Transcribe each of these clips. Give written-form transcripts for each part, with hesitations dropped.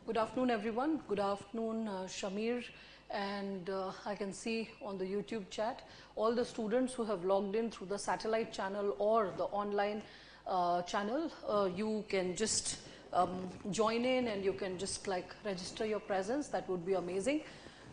Good afternoon, everyone. Good afternoon, Shamir. And I can see on the YouTube chat all the students who have logged in through the satellite channel or the online channel. You can just join in and you can just like register your presence. That would be amazing.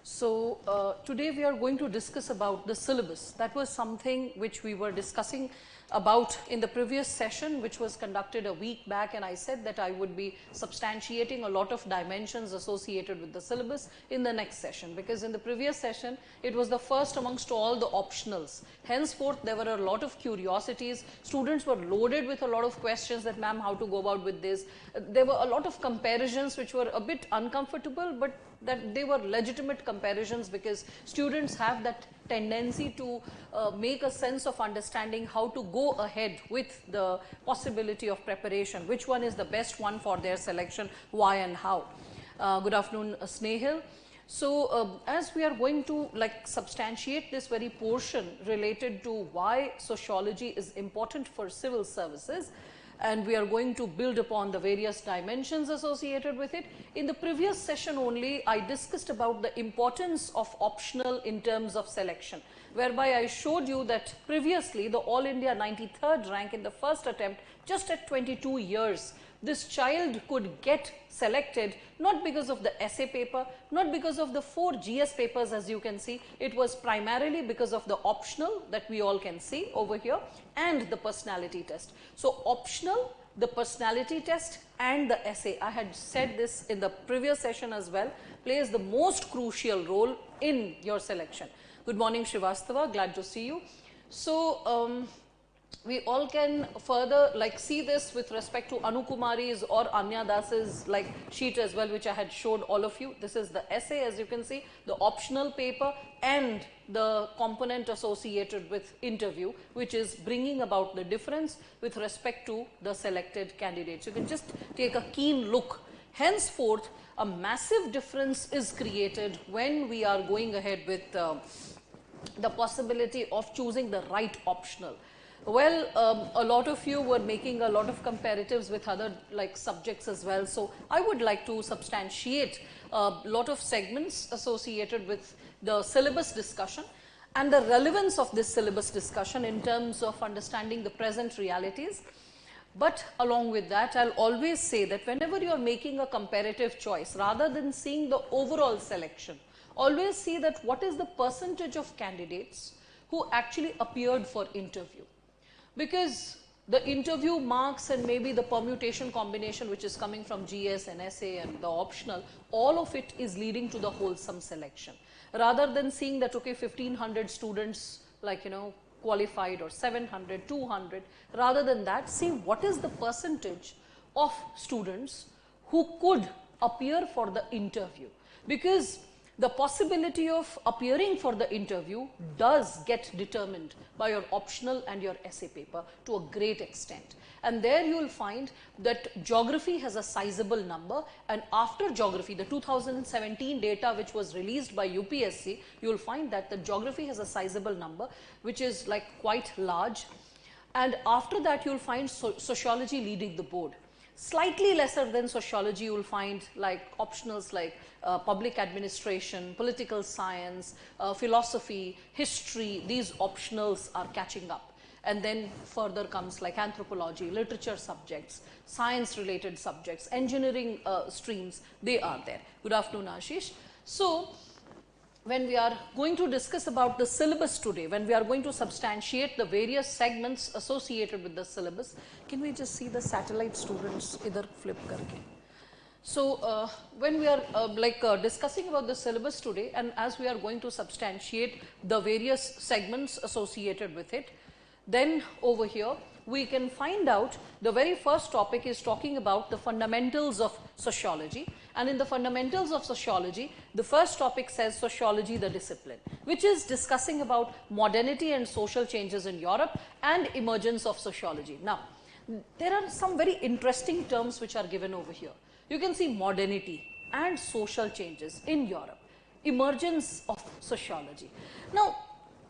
So today we are going to discuss about the syllabus. That was something which we were discussing about in the previous session, which was conducted a week back, and I said that I would be substantiating a lot of dimensions associated with the syllabus in the next session, because in the previous session it was the first amongst all the optionals. Henceforth there were a lot of curiosities. Students were loaded with a lot of questions that, ma'am, how to go about with this. There were a lot of comparisons which were a bit uncomfortable, but that they were legitimate comparisons, because students have that tendency to make a sense of understanding how to go ahead with the possibility of preparation, which one is the best one for their selection, why and how. Good afternoon, Snehil. So as we are going to like substantiate this very portion related to why sociology is important for civil services, and we are going to build upon the various dimensions associated with it. In the previous session only, I discussed about the importance of optional in terms of selection, whereby I showed you that previously the All India 93rd rank in the first attempt, just at 22 years, this child could get selected not because of the essay paper, not because of the 4 GS papers as you can see. It was primarily because of the optional that we all can see over here and the personality test. So optional, the personality test and the essay, I had said this in the previous session as well, plays the most crucial role in your selection. Good morning, Srivastava, glad to see you. So we all can further like see this with respect to Anukumari's or Anya Das's like sheet as well, which I had showed all of you. This is the essay, as you can see, the optional paper and the component associated with interview, which is bringing about the difference with respect to the selected candidates. You can just take a keen look. Henceforth, a massive difference is created when we are going ahead with the possibility of choosing the right optional. Well, a lot of you were making a lot of comparatives with other like subjects as well. So I would like to substantiate a lot of segments associated with the syllabus discussion and the relevance of this syllabus discussion in terms of understanding the present realities. But along with that, I'll always say that whenever you're making a comparative choice, rather than seeing the overall selection, always see that what is the percentage of candidates who actually appeared for interview. Because the interview marks and maybe the permutation combination which is coming from GS and essay and the optional, all of it is leading to the wholesome selection. Rather than seeing that, okay, 1500 students like, you know, qualified or 700, 200, rather than that, see what is the percentage of students who could appear for the interview. Because the possibility of appearing for the interview does get determined by your optional and your essay paper to a great extent. And there you will find that geography has a sizable number, and after geography, the 2017 data which was released by UPSC, you will find that the geography has a sizable number which is like quite large. And after that you will find sociology leading the board. Slightly lesser than sociology, you will find like optionals like public administration, political science, philosophy, history. These optionals are catching up. And then further comes like anthropology, literature subjects, science related subjects, engineering streams, they are there. Good afternoon, Ashish. So when we are going to discuss about the syllabus today, when we are going to substantiate the various segments associated with the syllabus, can we just see the satellite students idhar flip karke? So when we are discussing about the syllabus today, and as we are going to substantiate the various segments associated with it, then over here we can find out the very first topic is talking about the fundamentals of sociology. And in the fundamentals of sociology, the first topic says sociology the discipline, which is discussing about modernity and social changes in Europe and emergence of sociology. Now, there are some very interesting terms which are given over here. You can see modernity and social changes in Europe, emergence of sociology. Now,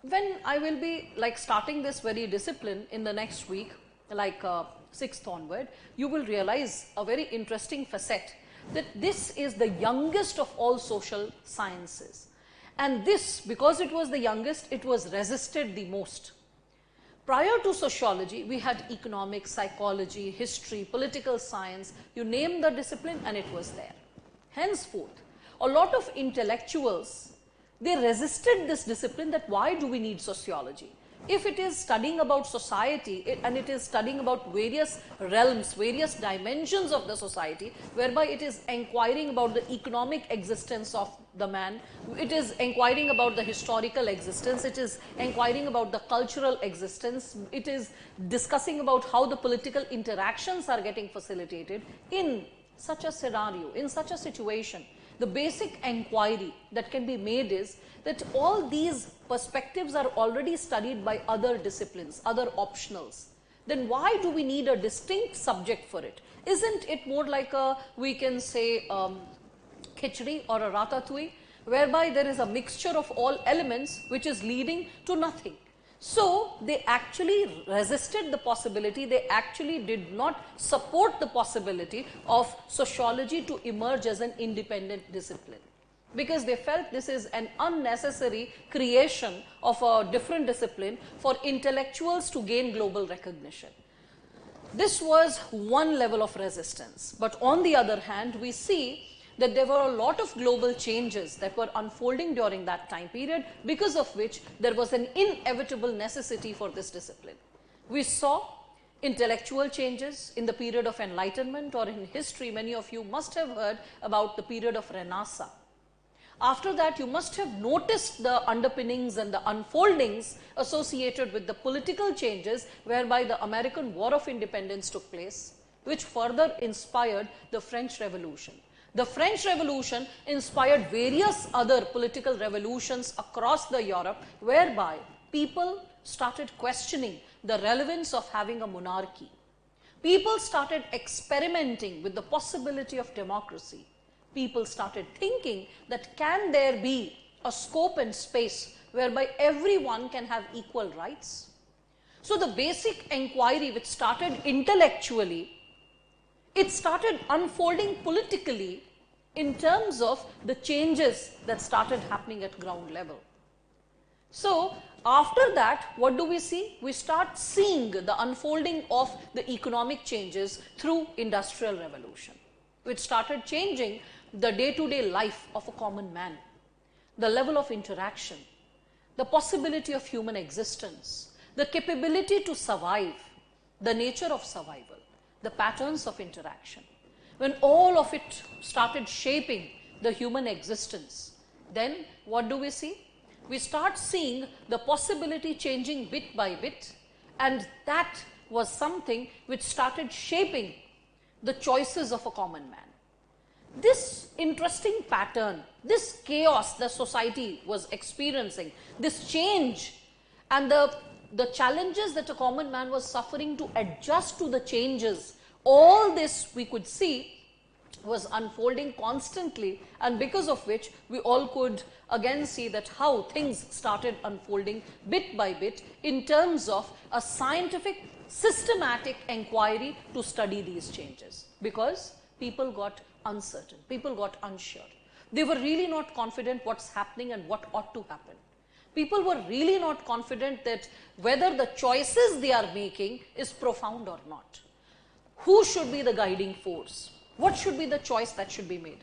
when I will be like starting this very discipline in the next week, like 6th onward, you will realize a very interesting facet that this is the youngest of all social sciences. And this, because it was the youngest, it was resisted the most. Prior to sociology, we had economics, psychology, history, political science, you name the discipline and it was there. Henceforth, a lot of intellectuals, they resisted this discipline, that why do we need sociology? If it is studying about society and it is studying about various realms, various dimensions of the society, whereby it is inquiring about the economic existence of the man, it is inquiring about the historical existence, it is inquiring about the cultural existence, it is discussing about how the political interactions are getting facilitated. In such a scenario, in such a situation, the basic inquiry that can be made is that all these perspectives are already studied by other disciplines, other optionals. Then why do we need a distinct subject for it? Isn't it more like a, we can say, khichdi or a ratatouille, whereby there is a mixture of all elements which is leading to nothing? So they actually resisted the possibility, they actually did not support the possibility of sociology to emerge as an independent discipline, because they felt this is an unnecessary creation of a different discipline for intellectuals to gain global recognition. This was one level of resistance. But on the other hand, we see that there were a lot of global changes that were unfolding during that time period, because of which there was an inevitable necessity for this discipline. We saw intellectual changes in the period of Enlightenment, or in history, many of you must have heard about the period of Renaissance. After that, you must have noticed the underpinnings and the unfoldings associated with the political changes whereby the American War of Independence took place, which further inspired the French Revolution. The French Revolution inspired various other political revolutions across the Europe, whereby people started questioning the relevance of having a monarchy. People started experimenting with the possibility of democracy. People started thinking that can there be a scope and space whereby everyone can have equal rights? So the basic inquiry, which started intellectually, it started unfolding politically in terms of the changes that started happening at ground level. So after that, what do we see? We start seeing the unfolding of the economic changes through Industrial Revolution, which started changing the day-to-day life of a common man, the level of interaction, the possibility of human existence, the capability to survive, the nature of survival, the patterns of interaction. When all of it started shaping the human existence, then what do we see? We start seeing the possibility changing bit by bit, and that was something which started shaping the choices of a common man. This interesting pattern, this chaos the society was experiencing, this change and the challenges that a common man was suffering to adjust to the changes, all this we could see was unfolding constantly, and because of which we all could again see that how things started unfolding bit by bit in terms of a scientific, systematic inquiry to study these changes, because people got uncertain, people got unsure. They were really not confident what's happening and what ought to happen. People were really not confident that whether the choices they are making is profound or not. Who should be the guiding force? What should be the choice that should be made?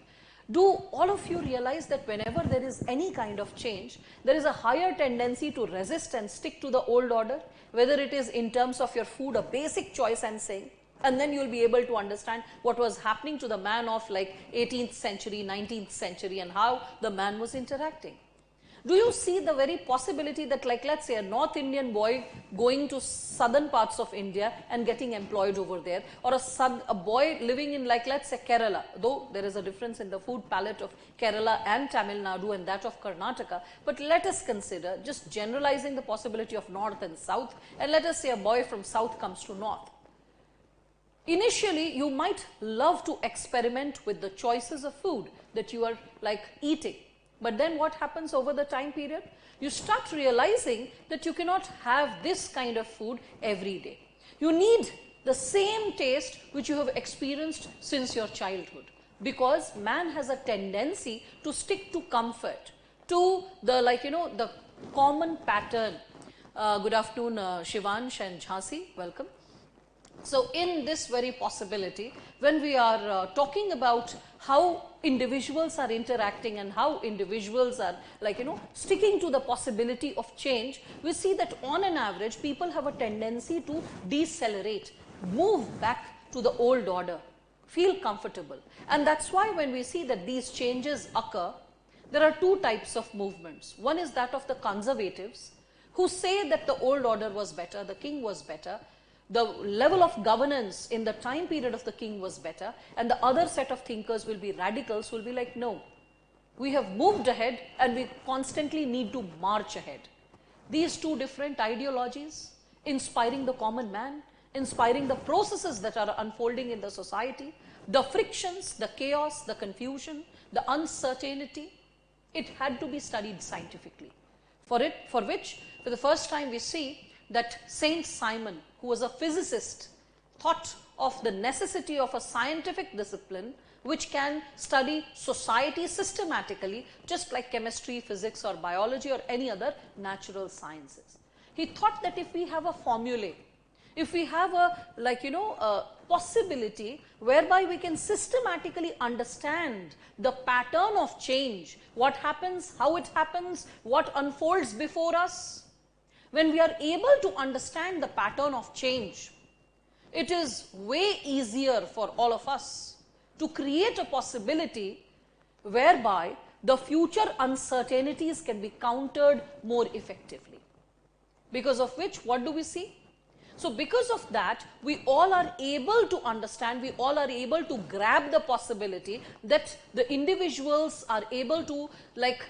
Do all of you realize that whenever there is any kind of change, there is a higher tendency to resist and stick to the old order, whether it is in terms of your food, a basic choice I'm saying, and then you'll be able to understand what was happening to the man of like 18th century, 19th century, and how the man was interacting. Do you see the very possibility that, like, let's say a North Indian boy going to southern parts of India and getting employed over there, or a boy living in, like, let's say Kerala, though there is a difference in the food palette of Kerala and Tamil Nadu and that of Karnataka, but let us consider just generalizing the possibility of North and South, and let us say a boy from South comes to North. Initially, you might love to experiment with the choices of food that you are like eating. But then what happens over the time period? You start realizing that you cannot have this kind of food every day. You need the same taste which you have experienced since your childhood. because man has a tendency to stick to comfort, to the the common pattern. Good afternoon, Shivansh and Jhansi, welcome. So in this very possibility, when we are talking about how individuals are interacting and how individuals are sticking to the possibility of change, we see that on an average people have a tendency to decelerate, move back to the old order, feel comfortable. And that's why when we see that these changes occur, there are two types of movements. One is that of the conservatives, who say that the old order was better, the king was better, the level of governance in the time period of the king was better, and the other set of thinkers will be radicals, who will be like, no, we have moved ahead and we constantly need to march ahead. These two different ideologies, inspiring the common man, inspiring the processes that are unfolding in the society, the frictions, the chaos, the confusion, the uncertainty, it had to be studied scientifically. For which, for the first time we see that Saint Simon, who was a physicist, thought of the necessity of a scientific discipline which can study society systematically, just like chemistry, physics or biology or any other natural sciences. He thought that if we have a formulae, if we have a a possibility whereby we can systematically understand the pattern of change, what happens, how it happens, what unfolds before us, when we are able to understand the pattern of change, it is way easier for all of us to create a possibility whereby the future uncertainties can be countered more effectively. Because of which, what do we see? So because of that, we all are able to understand, we all are able to grab the possibility that the individuals are able to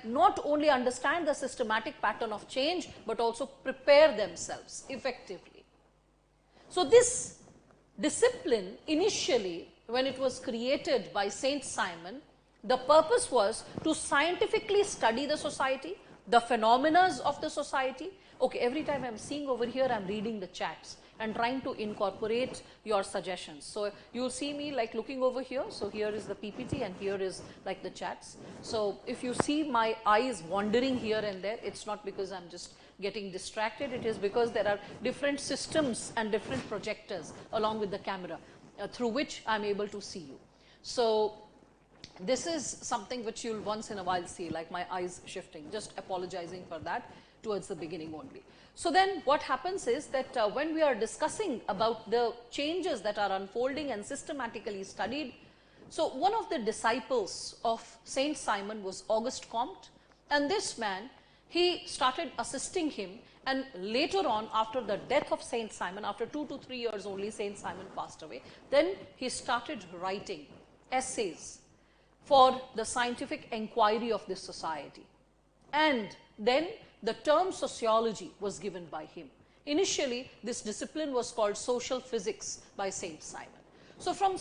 not only understand the systematic pattern of change, but also prepare themselves effectively. So this discipline, initially when it was created by Saint Simon, the purpose was to scientifically study the society, the phenomena of the society. Okay, every time I'm seeing over here, I'm reading the chats and trying to incorporate your suggestions. So you'll see me looking over here. So here is the PPT and here is the chats. So if you see my eyes wandering here and there, it's not because I'm just getting distracted. It is because there are different systems and different projectors along with the camera through which I'm able to see you. So this is something which you'll once in a while see, like my eyes shifting, just apologizing for that towards the beginning only. So then what happens is that when we are discussing about the changes that are unfolding and systematically studied, so one of the disciples of Saint Simon was Auguste Comte, and this man, he started assisting him, and later on, after the death of Saint Simon, after 2 to 3 years only, Saint Simon passed away, then he started writing essays for the scientific inquiry of this society. And then the term sociology was given by him. Initially, this discipline was called social physics by Saint Simon. So from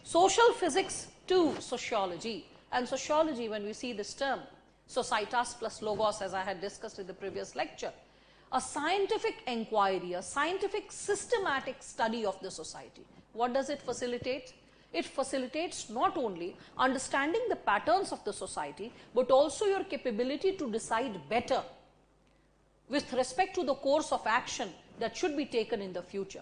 social physics to sociology, and sociology, when we see this term, societas plus logos, as I had discussed in the previous lecture, a scientific inquiry, a scientific systematic study of the society. What does it facilitate? It facilitates not only understanding the patterns of the society, but also your capability to decide better with respect to the course of action that should be taken in the future.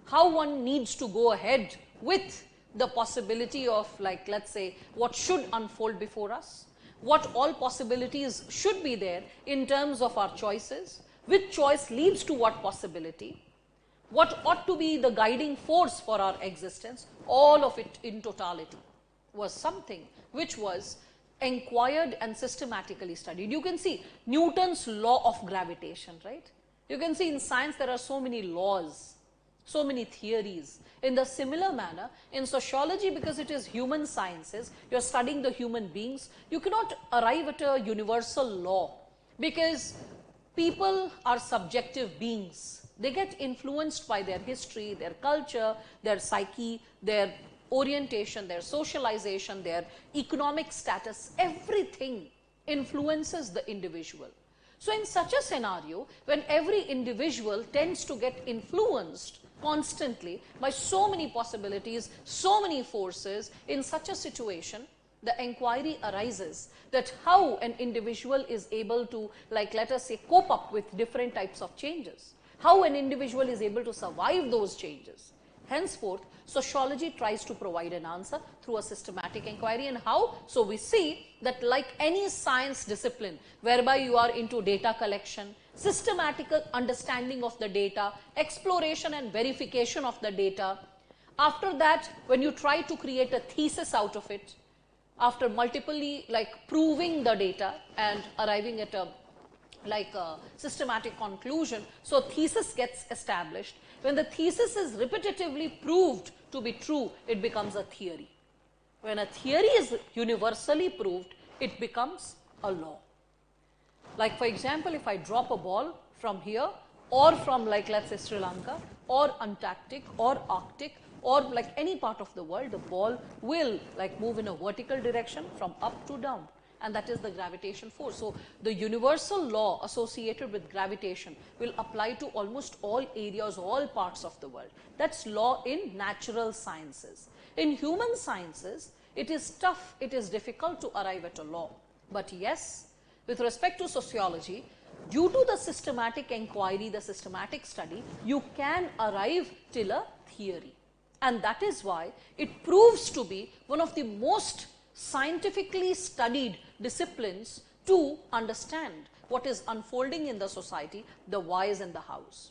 How one needs to go ahead with the possibility of let's say, what should unfold before us, what all possibilities should be there in terms of our choices, which choice leads to what possibility, what ought to be the guiding force for our existence, all of it in totality was something which was inquired and systematically studied. You can see Newton's law of gravitation, right? You can see in science there are so many laws, so many theories. In the similar manner, in sociology, because it is human sciences, you are studying the human beings, you cannot arrive at a universal law because people are subjective beings. They get influenced by their history, their culture, their psyche, their orientation, their socialization, their economic status. Everything influences the individual. So in such a scenario, when every individual tends to get influenced constantly by so many possibilities, so many forces. In such a situation, the inquiry arises that how an individual is able to, like, let us say, cope up with different types of changes, how an individual is able to survive those changes. Henceforth, sociology tries to provide an answer through a systematic inquiry. And how? So we see that, like any science discipline whereby you are into data collection, systematic understanding of the data, exploration and verification of the data, after that when you try to create a thesis out of it, after multiply proving the data and arriving at a systematic conclusion, so thesis gets established. When the thesis is repetitively proved to be true, it becomes a theory. When a theory is universally proved, it becomes a law. Like, for example, if I drop a ball from here or from, like, let's say Sri Lanka or Antarctic or Arctic or like any part of the world, the ball will move in a vertical direction from up to down, and that is the gravitation force. So the universal law associated with gravitation will apply to almost all areas, all parts of the world. That's law in natural sciences. In human sciences, it is tough, it is difficult to arrive at a law. But yes, with respect to sociology, due to the systematic inquiry, the systematic study, you can arrive till a theory. And that is why it proves to be one of the most scientifically studied disciplines to understand what is unfolding in the society, the whys and the hows.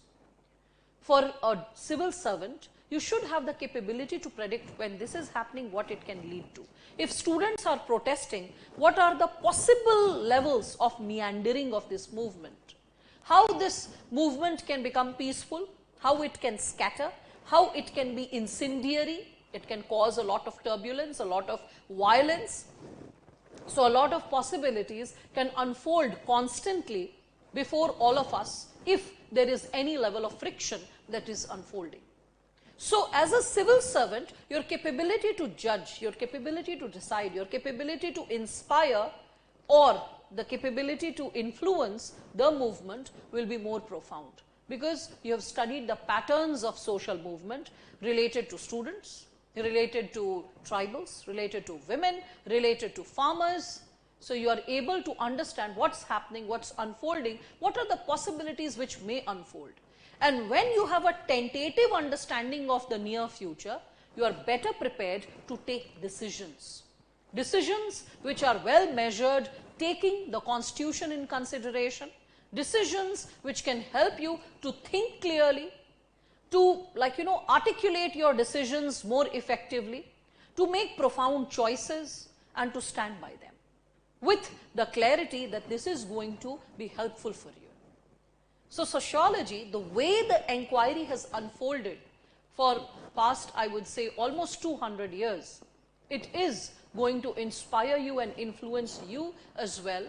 For a civil servant, you should have the capability to predict when this is happening, what it can lead to. If students are protesting, what are the possible levels of meandering of this movement? How this movement can become peaceful, how it can scatter, how it can be incendiary, it can cause a lot of turbulence, a lot of violence. So a lot of possibilities can unfold constantly before all of us if there is any level of friction that is unfolding. So as a civil servant, your capability to judge, your capability to decide, your capability to inspire, or the capability to influence the movement will be more profound, because you have studied the patterns of social movement related to students, related to tribals, related to women, related to farmers. So you are able to understand what's happening, what's unfolding, what are the possibilities which may unfold. And when you have a tentative understanding of the near future, you are better prepared to take decisions. Decisions which are well measured, taking the constitution in consideration, decisions which can help you to think clearly, to articulate your decisions more effectively, to make profound choices and to stand by them with the clarity that this is going to be helpful for you. So sociology, the way the inquiry has unfolded for past, I would say, almost 200 years, it is going to inspire you and influence you as well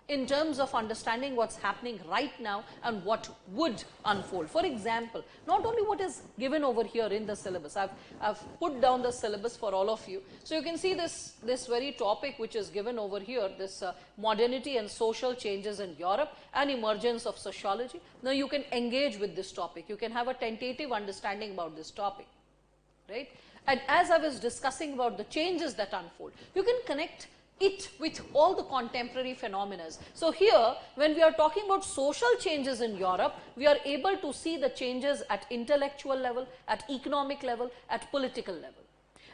in terms of understanding what's happening right now and what would unfold. For example, not only what is given over here in the syllabus, I've put down the syllabus for all of you. So you can see this very topic which is given over here, this modernity and social changes in Europe and emergence of sociology. Now you can engage with this topic. You can have a tentative understanding about this topic, right? And as I was discussing about the changes that unfold, you can connect it with all the contemporary phenomena. So here, when we are talking about social changes in Europe, we are able to see the changes at intellectual level, at economic level, at political level.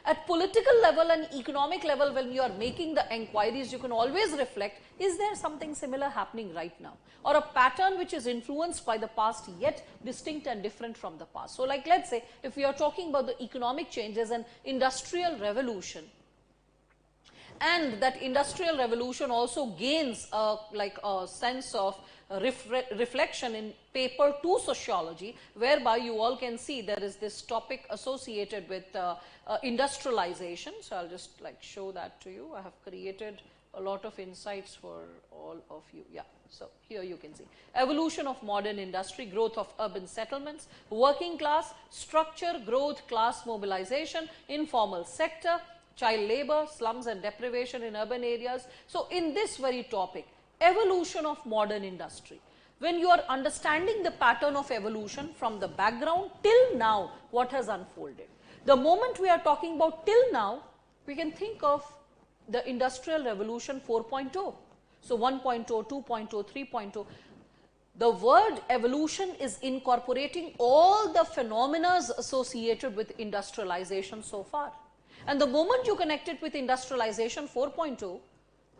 At political level and economic level, when you are making the inquiries, you can always reflect, is there something similar happening right now? Or a pattern which is influenced by the past yet distinct and different from the past. So like, let's say, if we are talking about the economic changes and industrial revolution, and that industrial revolution also gains a sense of reflection in paper 2 sociology, whereby you all can see there is this topic associated with industrialization. So I'll just show that to you. I have created a lot of insights for all of you. Yeah, so here you can see evolution of modern industry, growth of urban settlements, working class, structure, growth, class mobilization, informal sector, child labor, slums and deprivation in urban areas. So in this very topic, evolution of modern industry, when you are understanding the pattern of evolution from the background till now, what has unfolded. The moment we are talking about till now, we can think of the Industrial Revolution 4.0. So 1.0, 2.0, 3.0. The word evolution is incorporating all the phenomena associated with industrialization so far. And the moment you connect it with industrialization 4.0,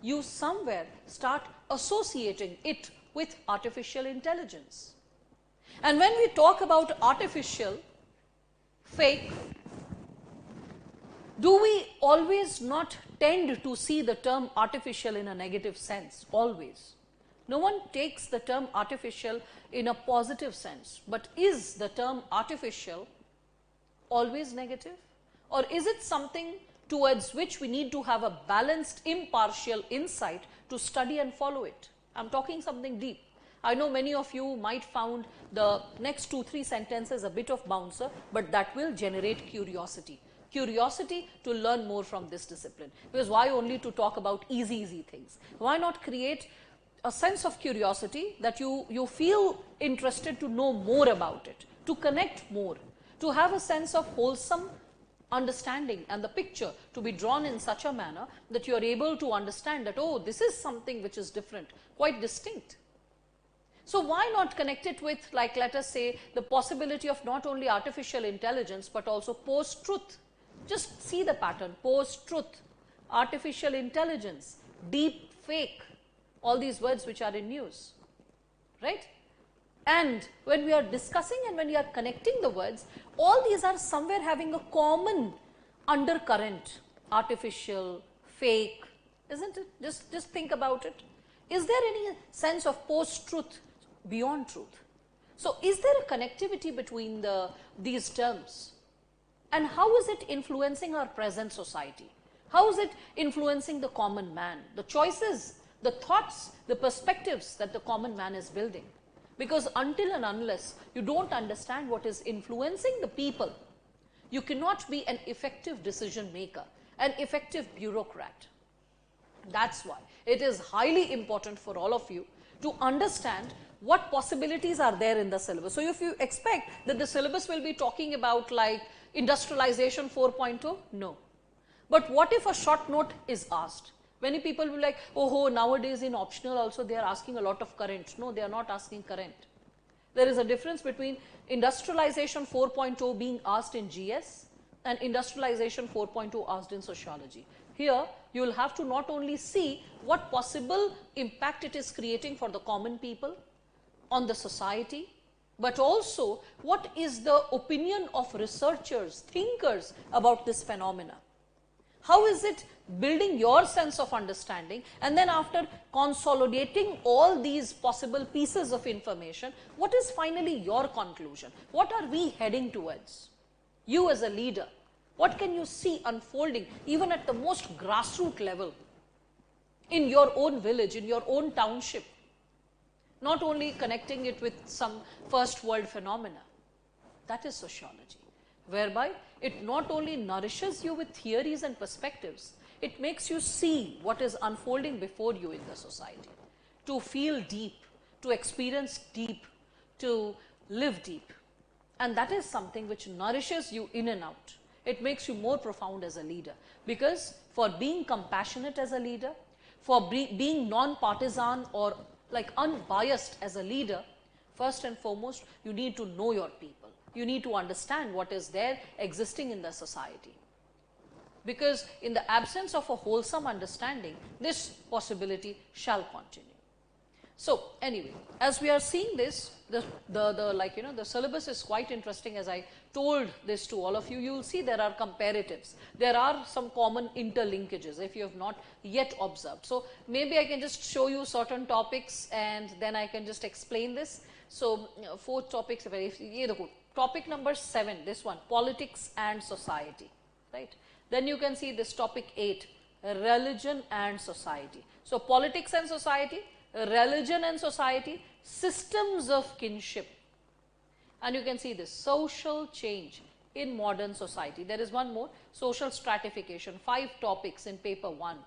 you somewhere start associating it with artificial intelligence. And when we talk about artificial, fake, do we always not tend to see the term artificial in a negative sense? Always. No one takes the term artificial in a positive sense, but is the term artificial always negative? Or is it something towards which we need to have a balanced, impartial insight to study and follow it? I am talking something deep. I know many of you might found the next 2-3 sentences a bit of bouncer, but that will generate curiosity. Curiosity to learn more from this discipline. Because why only to talk about easy things? Why not create a sense of curiosity that you feel interested to know more about it, to connect more, to have a sense of wholesome understanding and the picture to be drawn in such a manner that you are able to understand that, oh, this is something which is different, quite distinct. So why not connect it with, like, let us say, the possibility of not only artificial intelligence but also post-truth. Just see the pattern: post-truth, artificial intelligence, deep fake, all these words which are in news, right? And when we are discussing and when we are connecting the words, all these are somewhere having a common undercurrent: artificial, fake, isn't it? Just think about it. Is there any sense of post-truth beyond truth? So is there a connectivity between these terms? And how is it influencing our present society? How is it influencing the common man? The choices, the thoughts, the perspectives that the common man is building. Because until and unless you don't understand what is influencing the people, you cannot be an effective decision maker, an effective bureaucrat. That's why it is highly important for all of you to understand what possibilities are there in the syllabus. So if you expect that the syllabus will be talking about like industrialization 4.0, no. But what if a short note is asked? Many people will be like, oh, nowadays in optional also they are asking a lot of current. No, they are not asking current. There is a difference between industrialization 4.0 being asked in GS and industrialization 4.0 asked in sociology. Here, you will have to not only see what possible impact it is creating for the common people, on the society, but also what is the opinion of researchers, thinkers about this phenomena. How is it building your sense of understanding, and then after consolidating all these possible pieces of information, what is finally your conclusion? What are we heading towards? You as a leader, what can you see unfolding even at the most grassroots level in your own village, in your own township? Not only connecting it with some first world phenomena. That is sociology, whereby it not only nourishes you with theories and perspectives, it makes you see what is unfolding before you in the society, to feel deep, to experience deep, to live deep. And that is something which nourishes you in and out. It makes you more profound as a leader, because for being compassionate as a leader, for being non-partisan or like unbiased as a leader, first and foremost, you need to know your people. You need to understand what is there existing in the society. Because in the absence of a wholesome understanding, this possibility shall continue. So anyway, as we are seeing this, the syllabus is quite interesting. As I told this to all of you, you will see there are comparatives. There are some common interlinkages if you have not yet observed. So maybe I can just show you certain topics and then I can just explain this. So 4 topics. Topic number 7, this one, politics and society, right? Then you can see this topic 8, religion and society. So politics and society, religion and society, systems of kinship. And you can see this, social change in modern society. There is one more, social stratification, 5 topics in paper 1.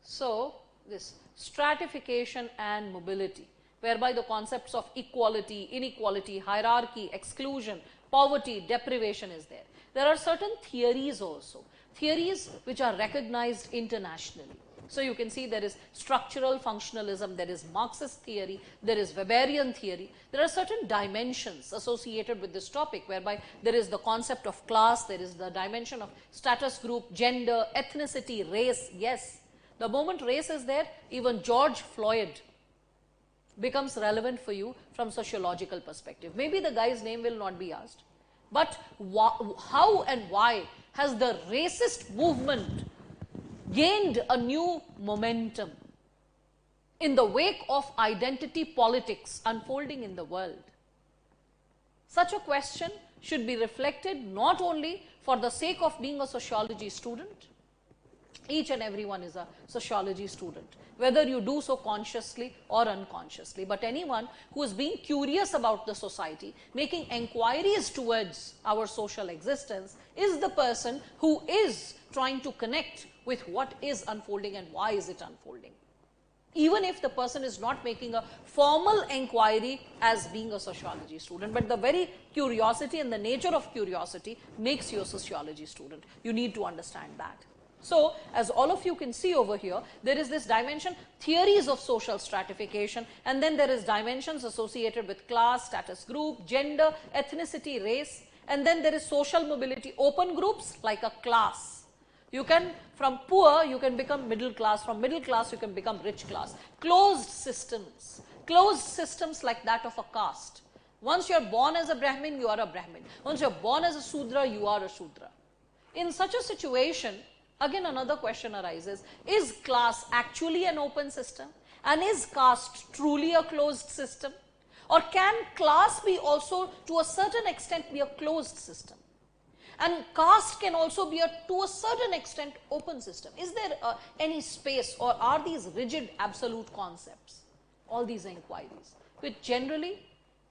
So this stratification and mobility. whereby the concepts of equality, inequality, hierarchy, exclusion, poverty, deprivation is there. There are certain theories also, theories which are recognized internationally. So you can see there is structural functionalism, there is Marxist theory, there is Weberian theory. There are certain dimensions associated with this topic, whereby there is the concept of class, there is the dimension of status group, gender, ethnicity, race. Yes, the moment race is there, even George Floyd becomes relevant for you from sociological perspective. Maybe the guy's name will not be asked, but how and why has the racist movement gained a new momentum in the wake of identity politics unfolding in the world? Such a question should be reflected not only for the sake of being a sociology student. Each and everyone is a sociology student, whether you do so consciously or unconsciously. But anyone who is being curious about the society, making enquiries towards our social existence, is the person who is trying to connect with what is unfolding and why is it unfolding. Even if the person is not making a formal enquiry as being a sociology student, but the very curiosity and the nature of curiosity makes you a sociology student. You need to understand that. So, as all of you can see over here, there is this dimension, theories of social stratification, and then there is dimensions associated with class, status group, gender, ethnicity, race, and then there is social mobility, open groups like a class. You can, from poor, you can become middle class, from middle class, you can become rich class. Closed systems like that of a caste. Once you are born as a Brahmin, you are a Brahmin. Once you are born as a Shudra, you are a Shudra. In such a situation, again another question arises, is class actually an open system? And is caste truly a closed system? Or can class be also, to a certain extent, be a closed system? And caste can also be, to a certain extent, open system. Is there any space, or are these rigid absolute concepts? All these inquiries, which generally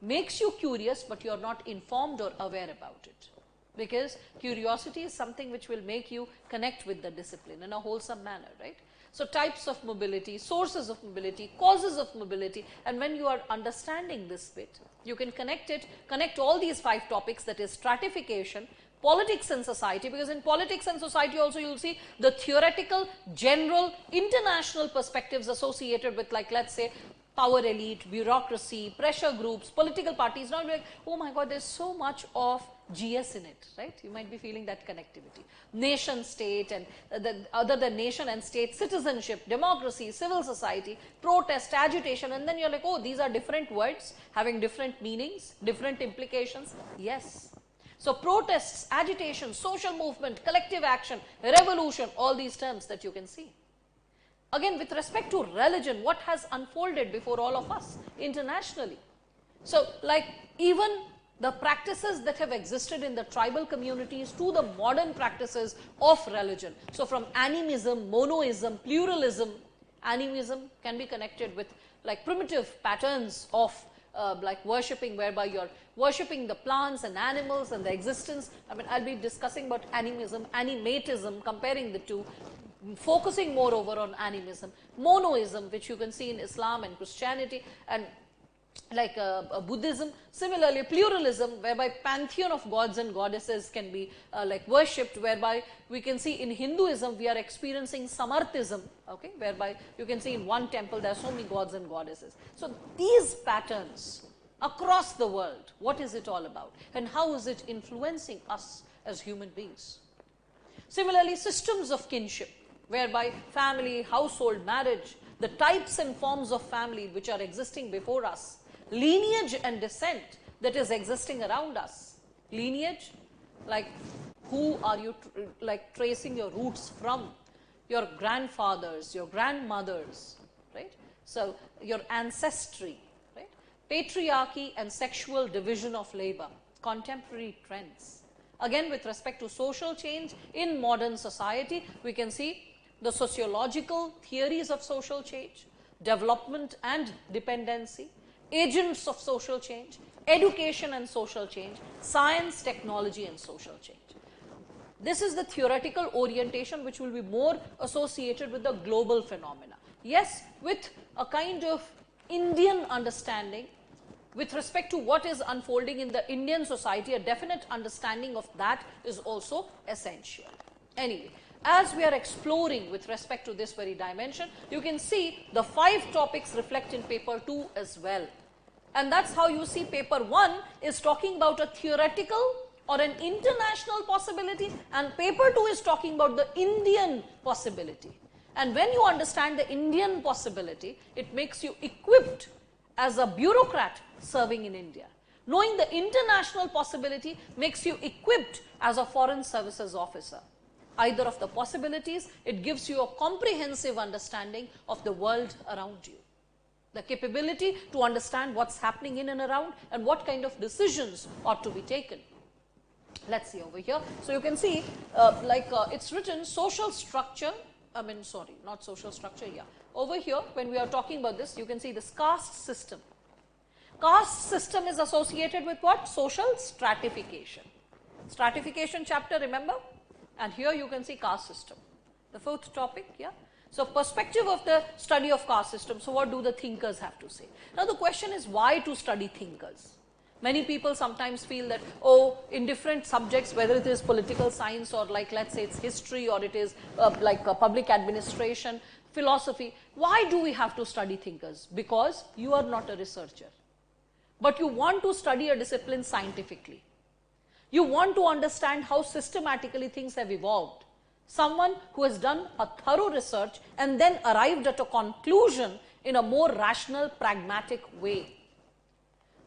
makes you curious, but you are not informed or aware about it. Because curiosity is something which will make you connect with the discipline in a wholesome manner, right? So types of mobility, sources of mobility, causes of mobility, and when you are understanding this bit, you can connect all these 5 topics, that is stratification, politics and society, because in politics and society also you will see the theoretical, general, international perspectives associated with, like, let's say, power elite, bureaucracy, pressure groups, political parties. Now you're like, oh my God, there's so much of GS in it, right? You might be feeling that connectivity. Nation state, and other than nation and state, citizenship, democracy, civil society, protest, agitation, and then you're like, oh, these are different words having different meanings, different implications. Yes. So protests, agitation, social movement, collective action, revolution, all these terms that you can see. Again, with respect to religion, what has unfolded before all of us internationally? So, like, even the practices that have existed in the tribal communities to the modern practices of religion. So, from animism, monoism, pluralism, animism can be connected with, like, primitive patterns of like worshipping, whereby you're worshipping the plants and animals and the existence. I mean, I'll be discussing about animism, animatism, comparing the two, focusing moreover on animism, monoism, which you can see in Islam and Christianity, and like Buddhism. Similarly, pluralism, whereby pantheon of gods and goddesses can be like worshipped, whereby we can see in Hinduism we are experiencing samarthism, okay, whereby you can see in one temple there are so many gods and goddesses. So these patterns across the world, what is it all about, and how is it influencing us as human beings? Similarly, systems of kinship, whereby family, household, marriage, the types and forms of family which are existing before us, lineage and descent that is existing around us. Lineage, like, who are you like tracing your roots from? Your grandfathers, your grandmothers, right? So your ancestry, right? Patriarchy and sexual division of labor, contemporary trends. Again, with respect to social change in modern society, we can see the sociological theories of social change, development and dependency, agents of social change, education and social change, science, technology and social change. This is the theoretical orientation which will be more associated with the global phenomena. Yes, with a kind of Indian understanding with respect to what is unfolding in the Indian society. A definite understanding of that is also essential. Anyway, as we are exploring with respect to this very dimension, you can see the 5 topics reflect in paper 2 as well. And that's how you see paper 1 is talking about a theoretical or an international possibility, and paper 2 is talking about the Indian possibility. And when you understand the Indian possibility, it makes you equipped as a bureaucrat serving in India. Knowing the international possibility makes you equipped as a foreign services officer. Either of the possibilities, it gives you a comprehensive understanding of the world around you. The capability to understand what's happening in and around and what kind of decisions ought to be taken. Let's see over here. So you can see it's written social structure, not social structure, yeah. Over here, when we are talking about this, you can see this caste system. Caste system is associated with what? Social stratification. Stratification chapter, remember? And here you can see caste system. The 4th topic, yeah. So perspective of the study of caste system. So what do the thinkers have to say? Now the question is, why to study thinkers? Many people sometimes feel that, oh, in different subjects, whether it is political science or like, let's say it's history, or it is public administration, philosophy, why do we have to study thinkers? Because you are not a researcher, but you want to study a discipline scientifically. You want to understand how systematically things have evolved. Someone who has done a thorough research and then arrived at a conclusion in a more rational, pragmatic way.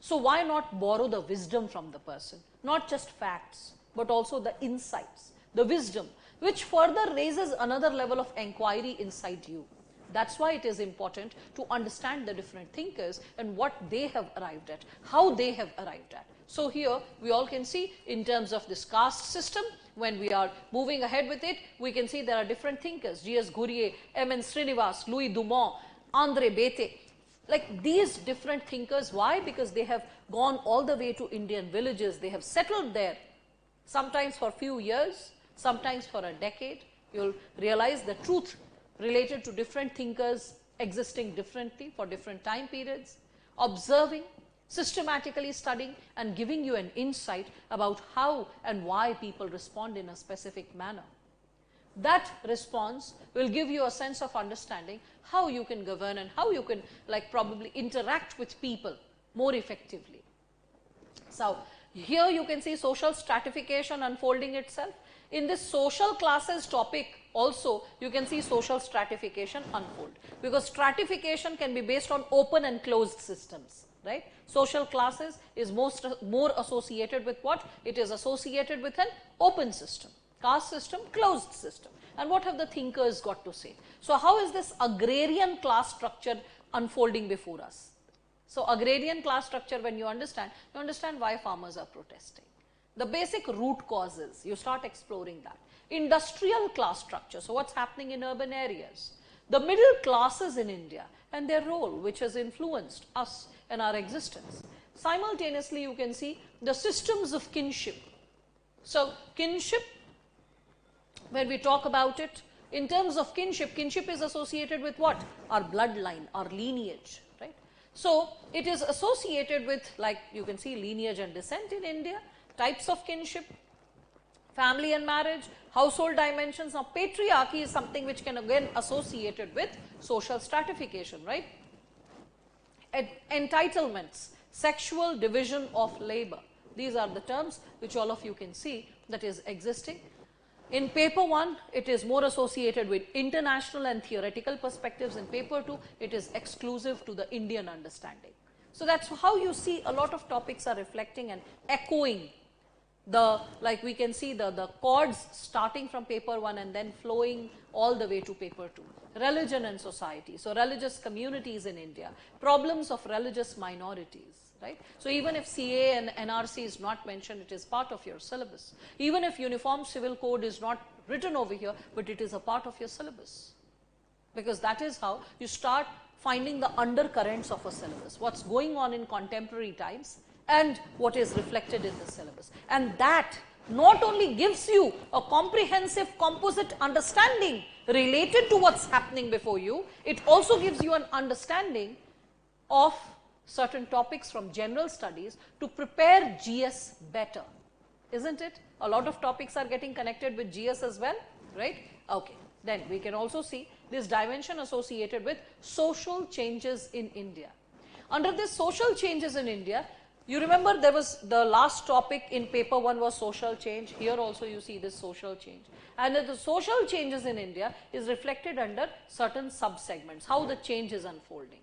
So why not borrow the wisdom from the person? Not just facts, but also the insights, the wisdom, which further raises another level of inquiry inside you. That's why it is important to understand the different thinkers and what they have arrived at, how they have arrived at. So here we all can see in terms of this caste system, when we are moving ahead with it, we can see there are different thinkers, G.S. Ghurye, M.N. Srinivas, Louis Dumont, André Bete. Like these different thinkers, why? Because they have gone all the way to Indian villages, they have settled there, sometimes for a few years, sometimes for a decade. You'll realize the truth related to different thinkers existing differently for different time periods, observing, systematically studying and giving you an insight about how and why people respond in a specific manner. That response will give you a sense of understanding how you can govern and how you can probably interact with people more effectively. So here you can see social stratification unfolding itself. In this social classes topic also you can see social stratification unfold, because stratification can be based on open and closed systems, right? Social classes is more associated with what? It is associated with an open system. Caste system, closed system. And what have the thinkers got to say? So how is this agrarian class structure unfolding before us? So agrarian class structure, when you understand why farmers are protesting. The basic root causes, you start exploring that. Industrial class structure, so what's happening in urban areas. The middle classes in India and their role, which has influenced us and our existence. Simultaneously, you can see the systems of kinship. So kinship, when we talk about it, in terms of kinship, kinship is associated with what? Our bloodline, our lineage, right? So it is associated with, like you can see, lineage and descent in India, types of kinship, family and marriage, household dimensions. Now patriarchy is something which can again associated with social stratification, right? Entitlements, sexual division of labor. These are the terms which all of you can see that is existing. In paper 1, it is more associated with international and theoretical perspectives. In paper 2, it is exclusive to the Indian understanding. So that's how you see a lot of topics are reflecting and echoing the, like we can see the chords starting from paper 1 and then flowing all the way to paper 2. Religion and society. So religious communities in India, problems of religious minorities. Right? So even if CA and NRC is not mentioned, it is part of your syllabus. Even if Uniform Civil Code is not written over here, but it is a part of your syllabus. Because that is how you start finding the undercurrents of a syllabus, what's going on in contemporary times and what is reflected in the syllabus. And that not only gives you a comprehensive composite understanding related to what's happening before you, it also gives you an understanding of certain topics from general studies to prepare GS better, isn't it? A lot of topics are getting connected with GS as well, right? Okay. Then we can also see this dimension associated with social changes in India. Under this social changes in India, you remember there was the last topic in paper 1 was social change. Here also you see this social change. And the social changes in India is reflected under certain sub-segments, how the change is unfolding.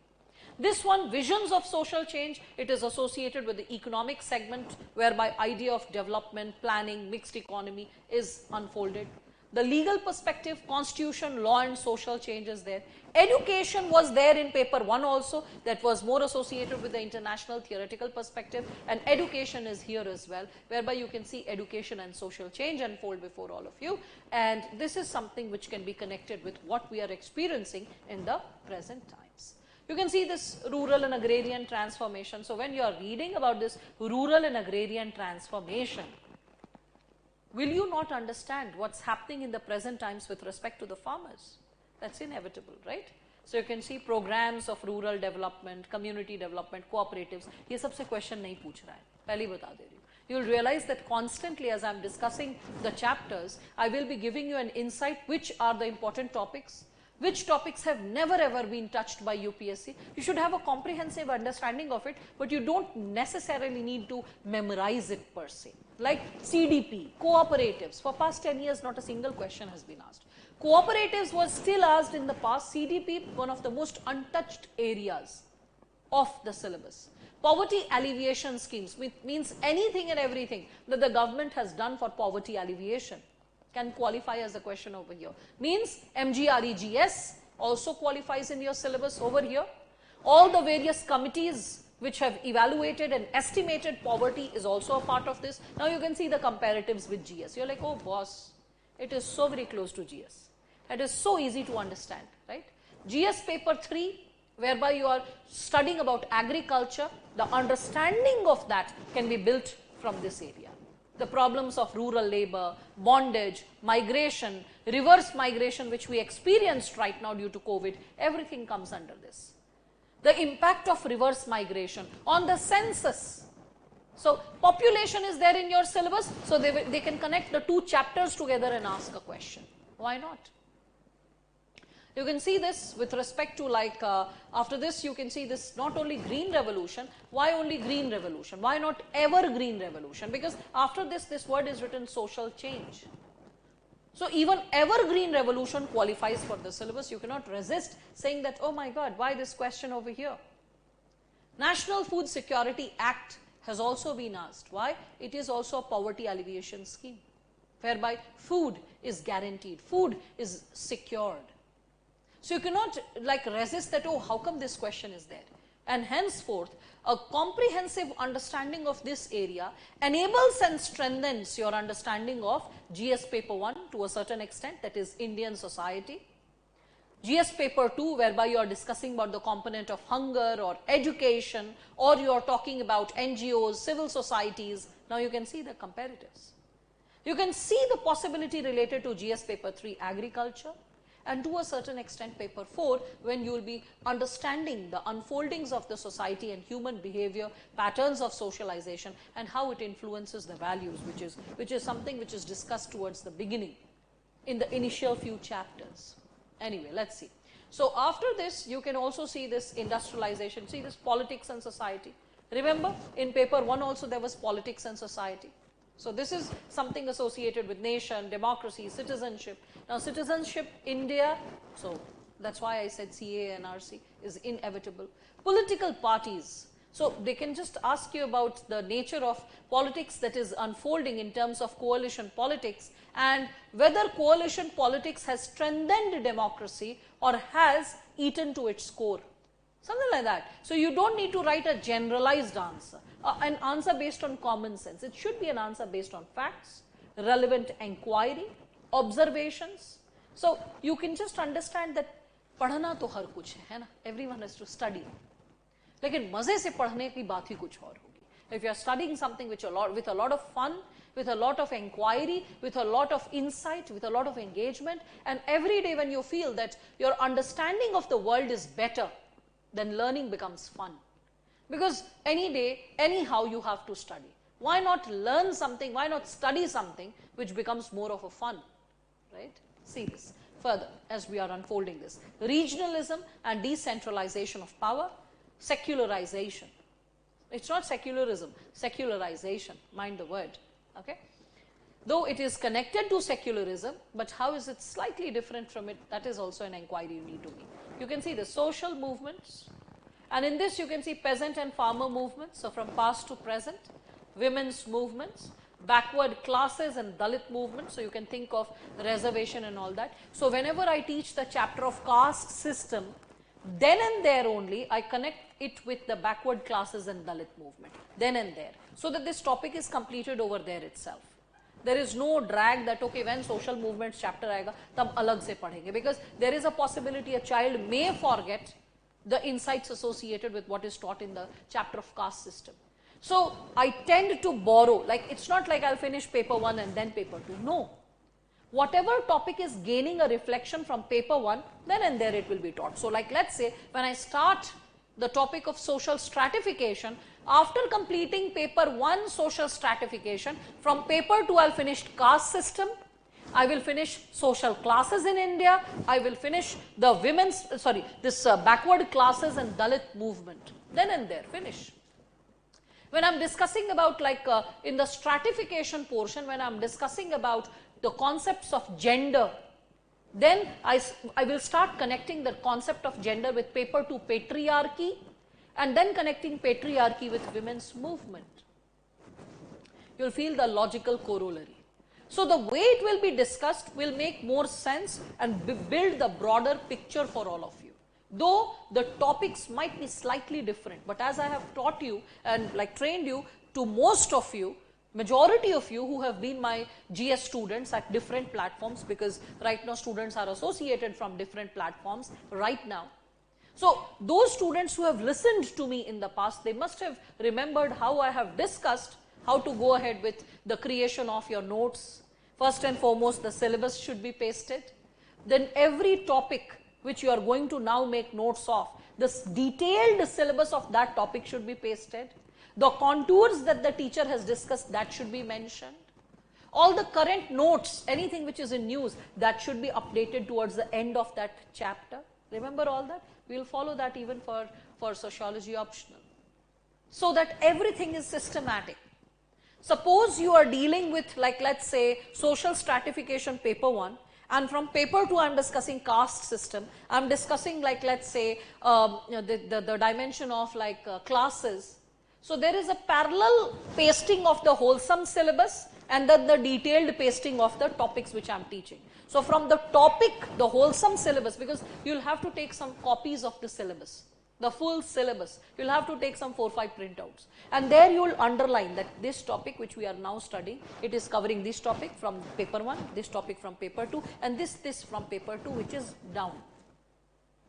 This one, visions of social change, it is associated with the economic segment whereby idea of development, planning, mixed economy is unfolded. The legal perspective, constitution, law and social change is there. Education was there in paper 1 also, that was more associated with the international theoretical perspective, and education is here as well, whereby you can see education and social change unfold before all of you, and this is something which can be connected with what we are experiencing in the present times. You can see this rural and agrarian transformation. So when you are reading about this rural and agrarian transformation, will you not understand what's happening in the present times with respect to the farmers? That's inevitable, right? So you can see programs of rural development, community development, cooperatives. ये सबसे question नहीं पूछ रहा है, पहले ही बता दे रही हूँ. You will realize that constantly as I'm discussing the chapters, I will be giving you an insight which are the important topics, which topics have never ever been touched by UPSC. You should have a comprehensive understanding of it, but you don't necessarily need to memorize it per se. Like CDP, cooperatives, for past 10 years not a single question has been asked. Cooperatives was still asked in the past. CDP, one of the most untouched areas of the syllabus. Poverty alleviation schemes, means anything and everything that the government has done for poverty alleviation can qualify as a question over here. Means MGREGS also qualifies in your syllabus over here. All the various committees which have evaluated and estimated poverty is also a part of this. Now you can see the comparatives with GS. You're like, oh boss, it is so very close to GS. It is so easy to understand, right? GS paper 3, whereby you are studying about agriculture, the understanding of that can be built from this area. The problems of rural labor, bondage, migration, reverse migration which we experienced right now due to COVID, everything comes under this. The impact of reverse migration on the census. So population is there in your syllabus, so they can connect the two chapters together and ask a question. Why not? You can see this with respect to like, after this you can see this not only green revolution. Why only green revolution? Why not evergreen revolution? Because after this word is written social change. So even evergreen revolution qualifies for the syllabus. You cannot resist saying that, oh my God, why this question over here? National Food Security Act has also been asked. Why? It is also a poverty alleviation scheme, whereby food is guaranteed, food is secured. So you cannot like resist that, oh, how come this question is there? And henceforth, a comprehensive understanding of this area enables and strengthens your understanding of GS paper 1 to a certain extent, that is Indian society. GS paper 2, whereby you are discussing about the component of hunger or education, or you are talking about NGOs, civil societies. Now you can see the comparatives. You can see the possibility related to GS paper 3 agriculture, and to a certain extent paper 4, when you will be understanding the unfoldings of the society and human behavior, patterns of socialization, and how it influences the values, which is something which is discussed towards the beginning in the initial few chapters. Anyway, let's see. So after this, you can also see this industrialization, see this politics and society. Remember, in paper 1 also there was politics and society. So this is something associated with nation, democracy, citizenship. Now citizenship, India, so that's why I said CA and RC is inevitable. Political parties, so they can just ask you about the nature of politics that is unfolding in terms of coalition politics, and whether coalition politics has strengthened democracy or has eaten to its core. Something like that. So you don't need to write a generalized answer, an answer based on common sense. It should be an answer based on facts, relevant inquiry, observations. So you can just understand that पढ़ना तो हर कुछ है ना, everyone has to study. लेकिन मजे से पढ़ने की बात ही कुछ और होगी. If you are studying something with a lot of fun, with a lot of inquiry, with a lot of insight, with a lot of engagement, and every day when you feel that your understanding of the world is better, then learning becomes fun. Because any day, anyhow you have to study. Why not learn something, why not study something which becomes more of a fun, right? See this further as we are unfolding this. Regionalism and decentralization of power, secularization. It's not secularism, secularization, mind the word, okay? Though it is connected to secularism, but how is it slightly different from it? That is also an inquiry you need to make. You can see the social movements, and in this you can see peasant and farmer movements, so from past to present, women's movements, backward classes and Dalit movements, so you can think of reservation and all that. So whenever I teach the chapter of caste system, then and there only I connect it with the backward classes and Dalit movement, then and there, so that this topic is completed over there itself. There is no drag that okay, when social movements chapter aayega tab alag se padhenge, because there is a possibility a child may forget the insights associated with what is taught in the chapter of caste system. So I tend to borrow, like it's not like I'll finish paper 1 and then paper 2, no. Whatever topic is gaining a reflection from paper 1, then and there it will be taught. So like let's say when I start the topic of social stratification, after completing paper 1 social stratification, from paper 2 I'll finish caste system, I will finish social classes in India, I will finish the women's, backward classes and Dalit movement, then and there, finish. When I'm discussing about in the stratification portion, when I'm discussing about the concepts of gender, then I will start connecting the concept of gender with paper 2 patriarchy, and then connecting patriarchy with women's movement. You'll feel the logical corollary. So the way it will be discussed will make more sense and build the broader picture for all of you. Though the topics might be slightly different, but as I have taught you and trained you, to most of you, majority of you who have been my GS students at different platforms, because right now students are associated from different platforms right now. So those students who have listened to me in the past, they must have remembered how I have discussed how to go ahead with the creation of your notes. First and foremost, the syllabus should be pasted. Then every topic which you are going to now make notes of, this detailed syllabus of that topic should be pasted. The contours that the teacher has discussed, that should be mentioned. All the current notes, anything which is in news, that should be updated towards the end of that chapter. Remember all that? We will follow that even for Sociology Optional. So that everything is systematic. Suppose you are dealing with, let's say, social stratification paper 1, and from paper 2 I am discussing caste system, I am discussing let's say the dimension of classes. So there is a parallel pasting of the wholesome syllabus and then the detailed pasting of the topics which I am teaching. So from the topic, the wholesome syllabus, because you will have to take some copies of the syllabus, the full syllabus, you will have to take some 4 or 5 printouts, and there you will underline that this topic which we are now studying, it is covering this topic from paper 1, this topic from paper 2, and this from paper 2 which is down,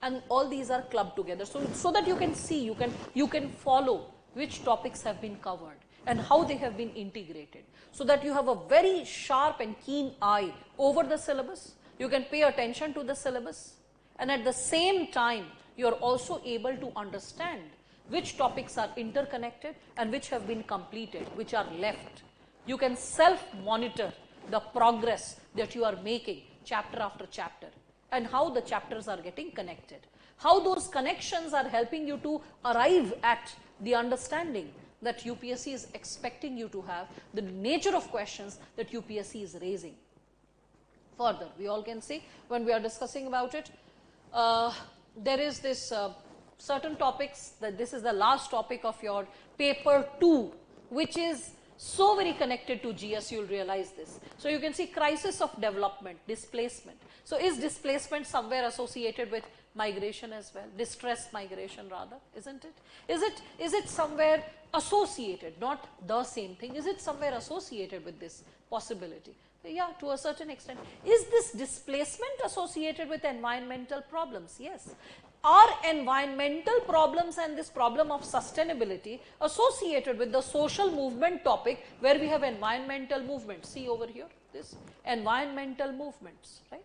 and all these are clubbed together, so that you can see, you can follow which topics have been covered and how they have been integrated, so that you have a very sharp and keen eye over the syllabus, you can pay attention to the syllabus, and at the same time you are also able to understand which topics are interconnected and which have been completed, which are left. You can self-monitor the progress that you are making chapter after chapter, and how the chapters are getting connected, how those connections are helping you to arrive at the understanding that UPSC is expecting you to have, the nature of questions that UPSC is raising. Further, we all can see when we are discussing about it, there is this certain topics, that this is the last topic of your paper 2, which is so very connected to GS, you will realize this. So you can see crisis of development, displacement. So is displacement somewhere associated with migration as well? Distress migration rather, isn't it? Is it somewhere associated, not the same thing, is it somewhere associated with this possibility? Yeah, to a certain extent. Is this displacement associated with environmental problems? Yes. Are environmental problems and this problem of sustainability associated with the social movement topic, where we have environmental movements? See over here, this environmental movements, right?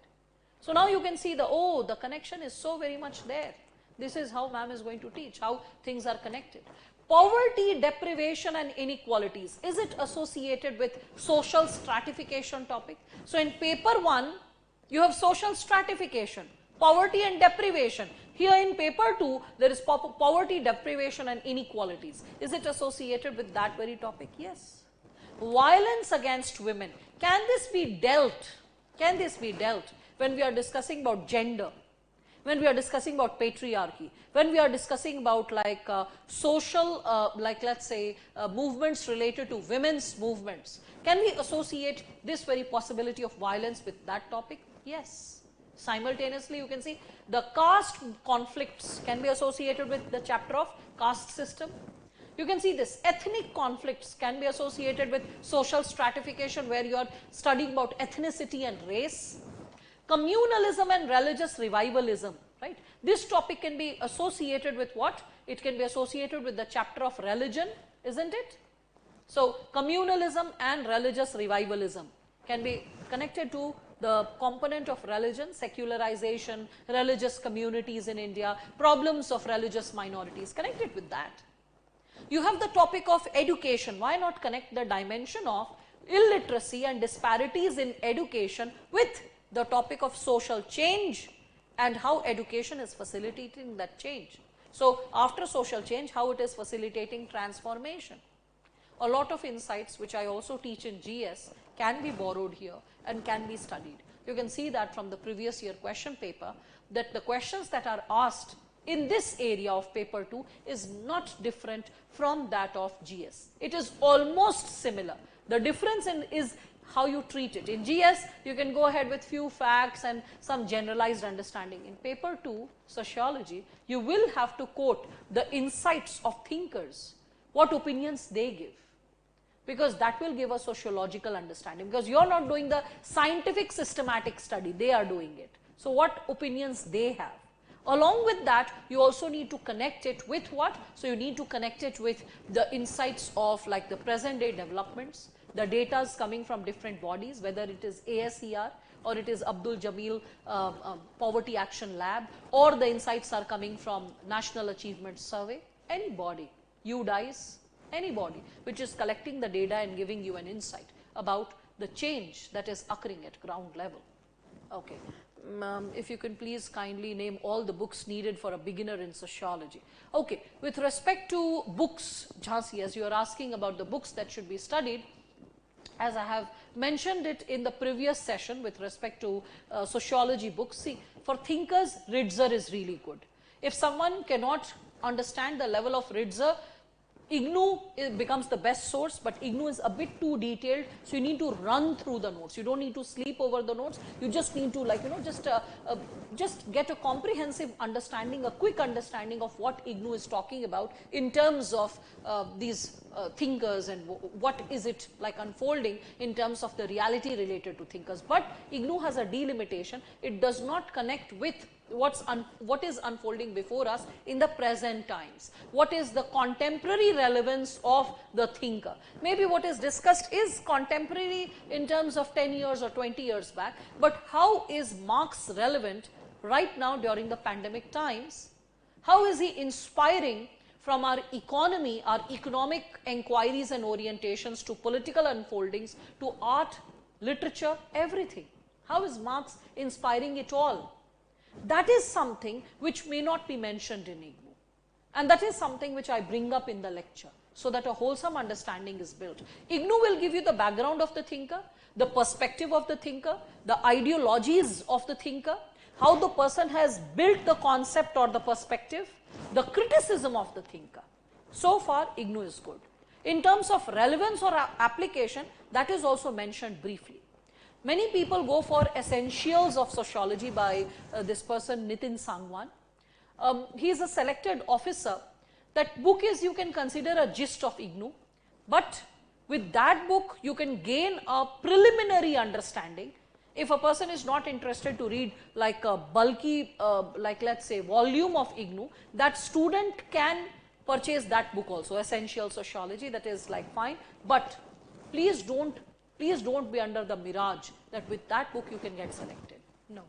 So now you can see the connection is so very much there. This is how ma'am is going to teach, how things are connected. Poverty, deprivation and inequalities. Is it associated with social stratification topic? So in paper 1, you have social stratification, poverty and deprivation. Here in paper 2, there is poverty, deprivation and inequalities. Is it associated with that very topic? Yes. Violence against women. Can this be dealt? Can this be dealt when we are discussing about gender? When we are discussing about patriarchy, when we are discussing about like social, like let's say movements related to women's movements, can we associate this very possibility of violence with that topic? Yes. Simultaneously, you can see the caste conflicts can be associated with the chapter of caste system. You can see this ethnic conflicts can be associated with social stratification, where you are studying about ethnicity and race. Communalism and religious revivalism, right? This topic can be associated with what? It can be associated with the chapter of religion, isn't it? So, communalism and religious revivalism can be connected to the component of religion, secularization, religious communities in India, problems of religious minorities, connected with that. You have the topic of education. Why not connect the dimension of illiteracy and disparities in education with the topic of social change and how education is facilitating that change. So, after social change, how it is facilitating transformation. A lot of insights which I also teach in GS can be borrowed here and can be studied. You can see that from the previous year question paper, that the questions that are asked in this area of paper 2 is not different from that of GS. It is almost similar. The difference is how you treat it. In GS, you can go ahead with few facts and some generalized understanding. In paper 2, sociology, you will have to quote the insights of thinkers, what opinions they give, because that will give a sociological understanding, because you are not doing the scientific systematic study, they are doing it. So, what opinions they have. Along with that, you also need to connect it with what? So, you need to connect it with the insights of like the present day developments, the data is coming from different bodies, whether it is ASER or it is Abdul Jamil Poverty Action Lab, or the insights are coming from National Achievement Survey, any body, UDICE, any body which is collecting the data and giving you an insight about the change that is occurring at ground level. Okay. If you can please kindly name all the books needed for a beginner in sociology. Okay, with respect to books, Jhansi, as you are asking about the books that should be studied, as I have mentioned it in the previous session with respect to sociology books, see, for thinkers, Ritzer is really good. If someone cannot understand the level of Ritzer, IGNOU becomes the best source, but IGNOU is a bit too detailed, so you need to run through the notes. You don't need to sleep over the notes. You just need to, like, you know, just get a comprehensive understanding, a quick understanding of what IGNOU is talking about in terms of these thinkers and what is it like unfolding in terms of the reality related to thinkers. But IGNOU has a delimitation. It does not connect with what is unfolding before us in the present times. What is the contemporary relevance of the thinker? Maybe what is discussed is contemporary in terms of 10 years or 20 years back, but how is Marx relevant right now during the pandemic times? How is he inspiring from our economy, our economic inquiries and orientations, to political unfoldings, to art, literature, everything? How is Marx inspiring it all? That is something which may not be mentioned in IGNOU, and that is something which I bring up in the lecture, so that a wholesome understanding is built. IGNOU will give you the background of the thinker, the perspective of the thinker, the ideologies of the thinker, how the person has built the concept or the perspective, the criticism of the thinker. So far, IGNOU is good. In terms of relevance or application, that is also mentioned briefly. Many people go for Essentials of Sociology by this person Nitin Sangwan. He is a selected officer. That book is, you can consider, a gist of IGNOU, but with that book you can gain a preliminary understanding. If a person is not interested to read like a bulky, like let's say volume of IGNOU, that student can purchase that book also, Essential Sociology, that is like fine, but please don't be under the mirage that with that book you can get selected. No.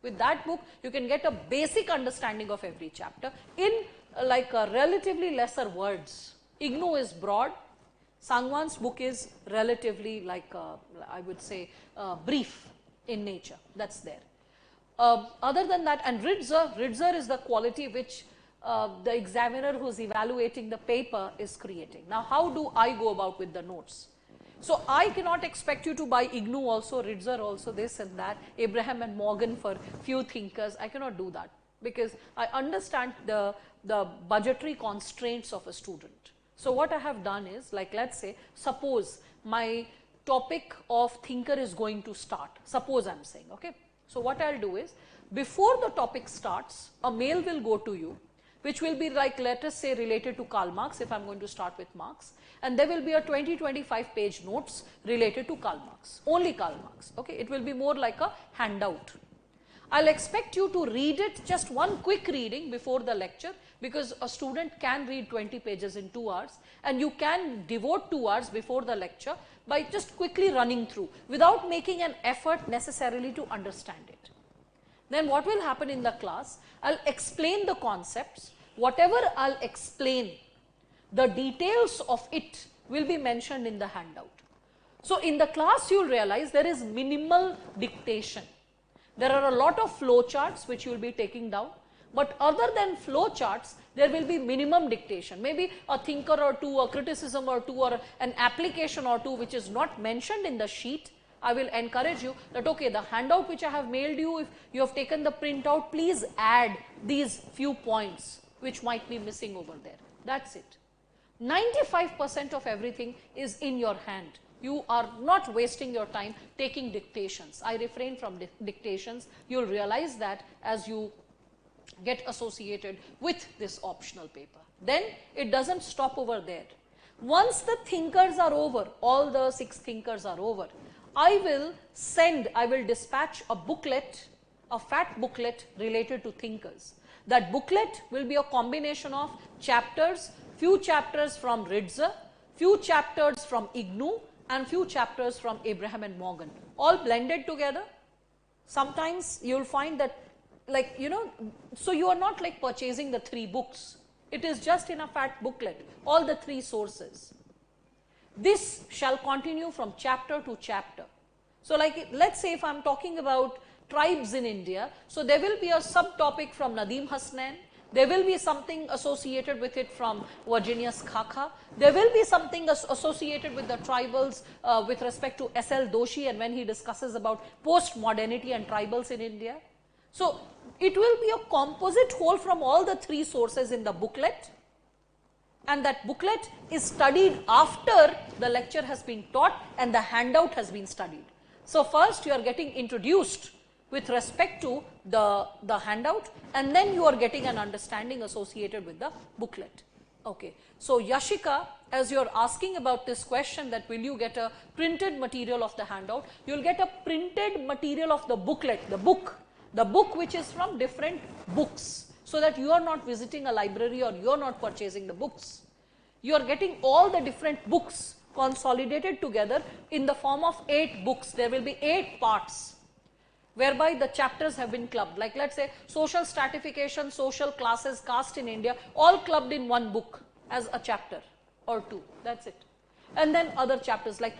With that book, you can get a basic understanding of every chapter in like relatively lesser words. Ignu is broad. Sangwan's book is relatively like I would say brief in nature. That's there. Other than that, and Ritzer is the quality which the examiner who is evaluating the paper is creating. Now, how do I go about with the notes? So, I cannot expect you to buy Ignu also, Ritzer also, this and that, Abraham and Morgan for few thinkers. I cannot do that because I understand the budgetary constraints of a student. So, what I have done is, like let's say, suppose my topic of thinker is going to start, suppose I am saying, okay. So, what I will do is, before the topic starts, a mail will go to you, which will be like, let us say, related to Karl Marx, if I am going to start with Marx, and there will be a 20-25 page notes related to Karl Marx, only Karl Marx, okay. It will be more like a handout. I will expect you to read it, just one quick reading before the lecture, because a student can read 20 pages in 2 hours, and you can devote 2 hours before the lecture by just quickly running through, without making an effort necessarily to understand it. Then what will happen in the class? I will explain the concepts. Whatever I will explain, the details of it will be mentioned in the handout. So, in the class you will realize there is minimal dictation. There are a lot of flow charts which you will be taking down, but other than flow charts, there will be minimum dictation. Maybe a thinker or two, a criticism or two, or an application or two which is not mentioned in the sheet. I will encourage you that, okay, the handout which I have mailed you, if you have taken the printout, please add these few points which might be missing over there. That's it. 95% of everything is in your hand. You are not wasting your time taking dictations. I refrain from dictations. You will realize that as you get associated with this optional paper. Then it does not stop over there. Once the thinkers are over, all the 6 thinkers are over, I will dispatch a booklet, a fat booklet related to thinkers. That booklet will be a combination of chapters, few chapters from Ritzer, few chapters from Ignu, and few chapters from Abraham and Morgan, all blended together. Sometimes you will find that, like, you know, so you are not like purchasing the 3 books. It is just in a fat booklet, all the 3 sources. This shall continue from chapter to chapter. So, like, let's say if I am talking about tribes in India, so there will be a subtopic from Nadeem Hasnain, there will be something associated with it from Virginius Khakha, there will be something associated with the tribals with respect to S.L. Doshi, and when he discusses about post-modernity and tribals in India. So, it will be a composite whole from all the 3 sources in the booklet, and that booklet is studied after the lecture has been taught and the handout has been studied. So, first you are getting introduced with respect to the handout, and then you are getting an understanding associated with the booklet. Okay. So, Yashika, as you are asking about this question, that will you get a printed material of the handout, you will get a printed material of the booklet, the book which is from different books, so that you are not visiting a library or you are not purchasing the books. You are getting all the different books consolidated together in the form of 8 books. There will be 8 parts, whereby the chapters have been clubbed. Like, let's say social stratification, social classes, caste in India, all clubbed in one book as a chapter or 2. That's it. And then other chapters like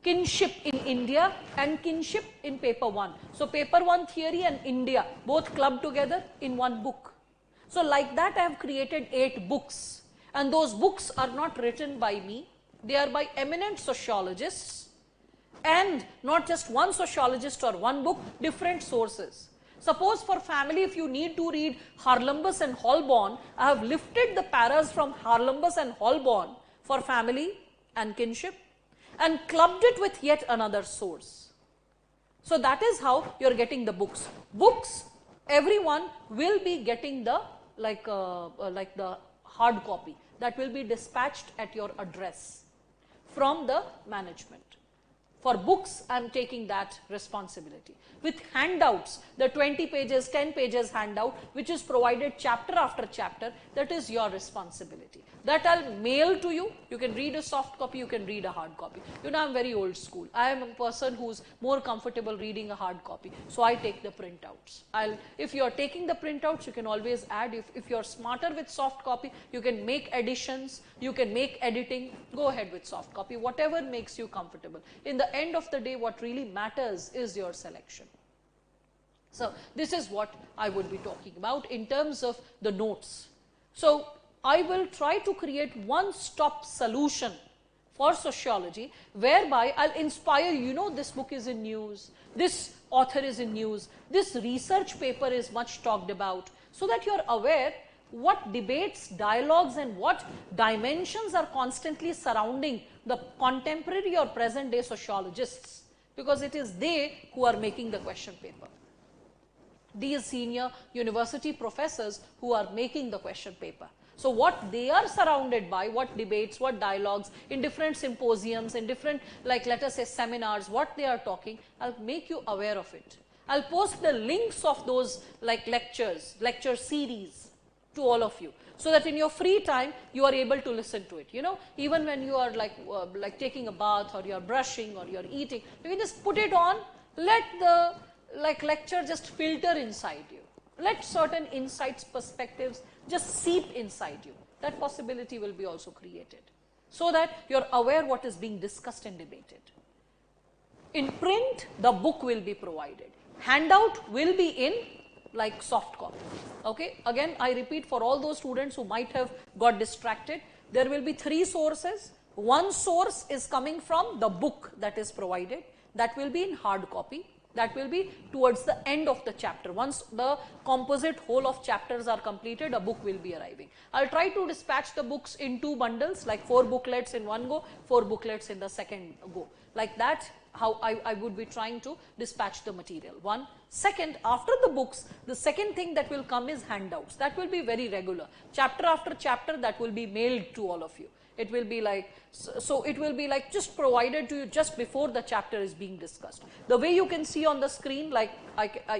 kinship in India and kinship in paper 1. So, paper 1 theory and India both clubbed together in one book. So, like that I have created 8 books, and those books are not written by me, they are by eminent sociologists, and not just one sociologist or one book, different sources. Suppose for family, if you need to read Harlambus and Holborn, I have lifted the paras from Harlambus and Holborn for family and kinship and clubbed it with yet another source. So, that is how you are getting the books. Books, everyone will be getting the like the hard copy that will be dispatched at your address from the management. For books, I am taking that responsibility. With handouts, the 20 pages, 10 pages handout, which is provided chapter after chapter, that is your responsibility. That I will mail to you. You can read a soft copy, you can read a hard copy. You know, I am very old school. I am a person who is more comfortable reading a hard copy. So I take the printouts. If you are taking the printouts, you can always add. If you are smarter with soft copy, you can make additions, you can make editing. Go ahead with soft copy, whatever makes you comfortable. In the end of the day, what really matters is your selection. So this is what I would be talking about in terms of the notes. So I will try to create one-stop solution for sociology, whereby I'll inspire you, know, this book is in news, this author is in news, this research paper is much talked about, so that you're aware what debates, dialogues and what dimensions are constantly surrounding the contemporary or present day sociologists, because it is they who are making the question paper. These senior university professors who are making the question paper. So what they are surrounded by, what debates, what dialogues in different symposiums, in different, like let us say seminars, what they are talking, I'll make you aware of it. I'll post the links of those like lectures, lecture series to all of you, so that in your free time you are able to listen to it. You know, even when you are like taking a bath or you are brushing or you are eating, you can just put it on, let the lecture just filter inside you. Let certain insights, perspectives just seep inside you. That possibility will be also created, so that you are aware what is being discussed and debated. In print, the book will be provided. Handout will be in like soft copy. Okay. Again, I repeat for all those students who might have got distracted, there will be 3 sources. One source is coming from the book that is provided. That will be in hard copy. That will be towards the end of the chapter. Once the composite whole of chapters are completed, a book will be arriving. I'll try to dispatch the books in 2 bundles, like 4 booklets in one go, 4 booklets in the second go. Like that, how I would be trying to dispatch the material. One. Second, after the books, the second thing that will come is handouts. That will be very regular. Chapter after chapter, that will be mailed to all of you. It will be like, so it will be like just provided to you just before the chapter is being discussed. The way you can see on the screen, like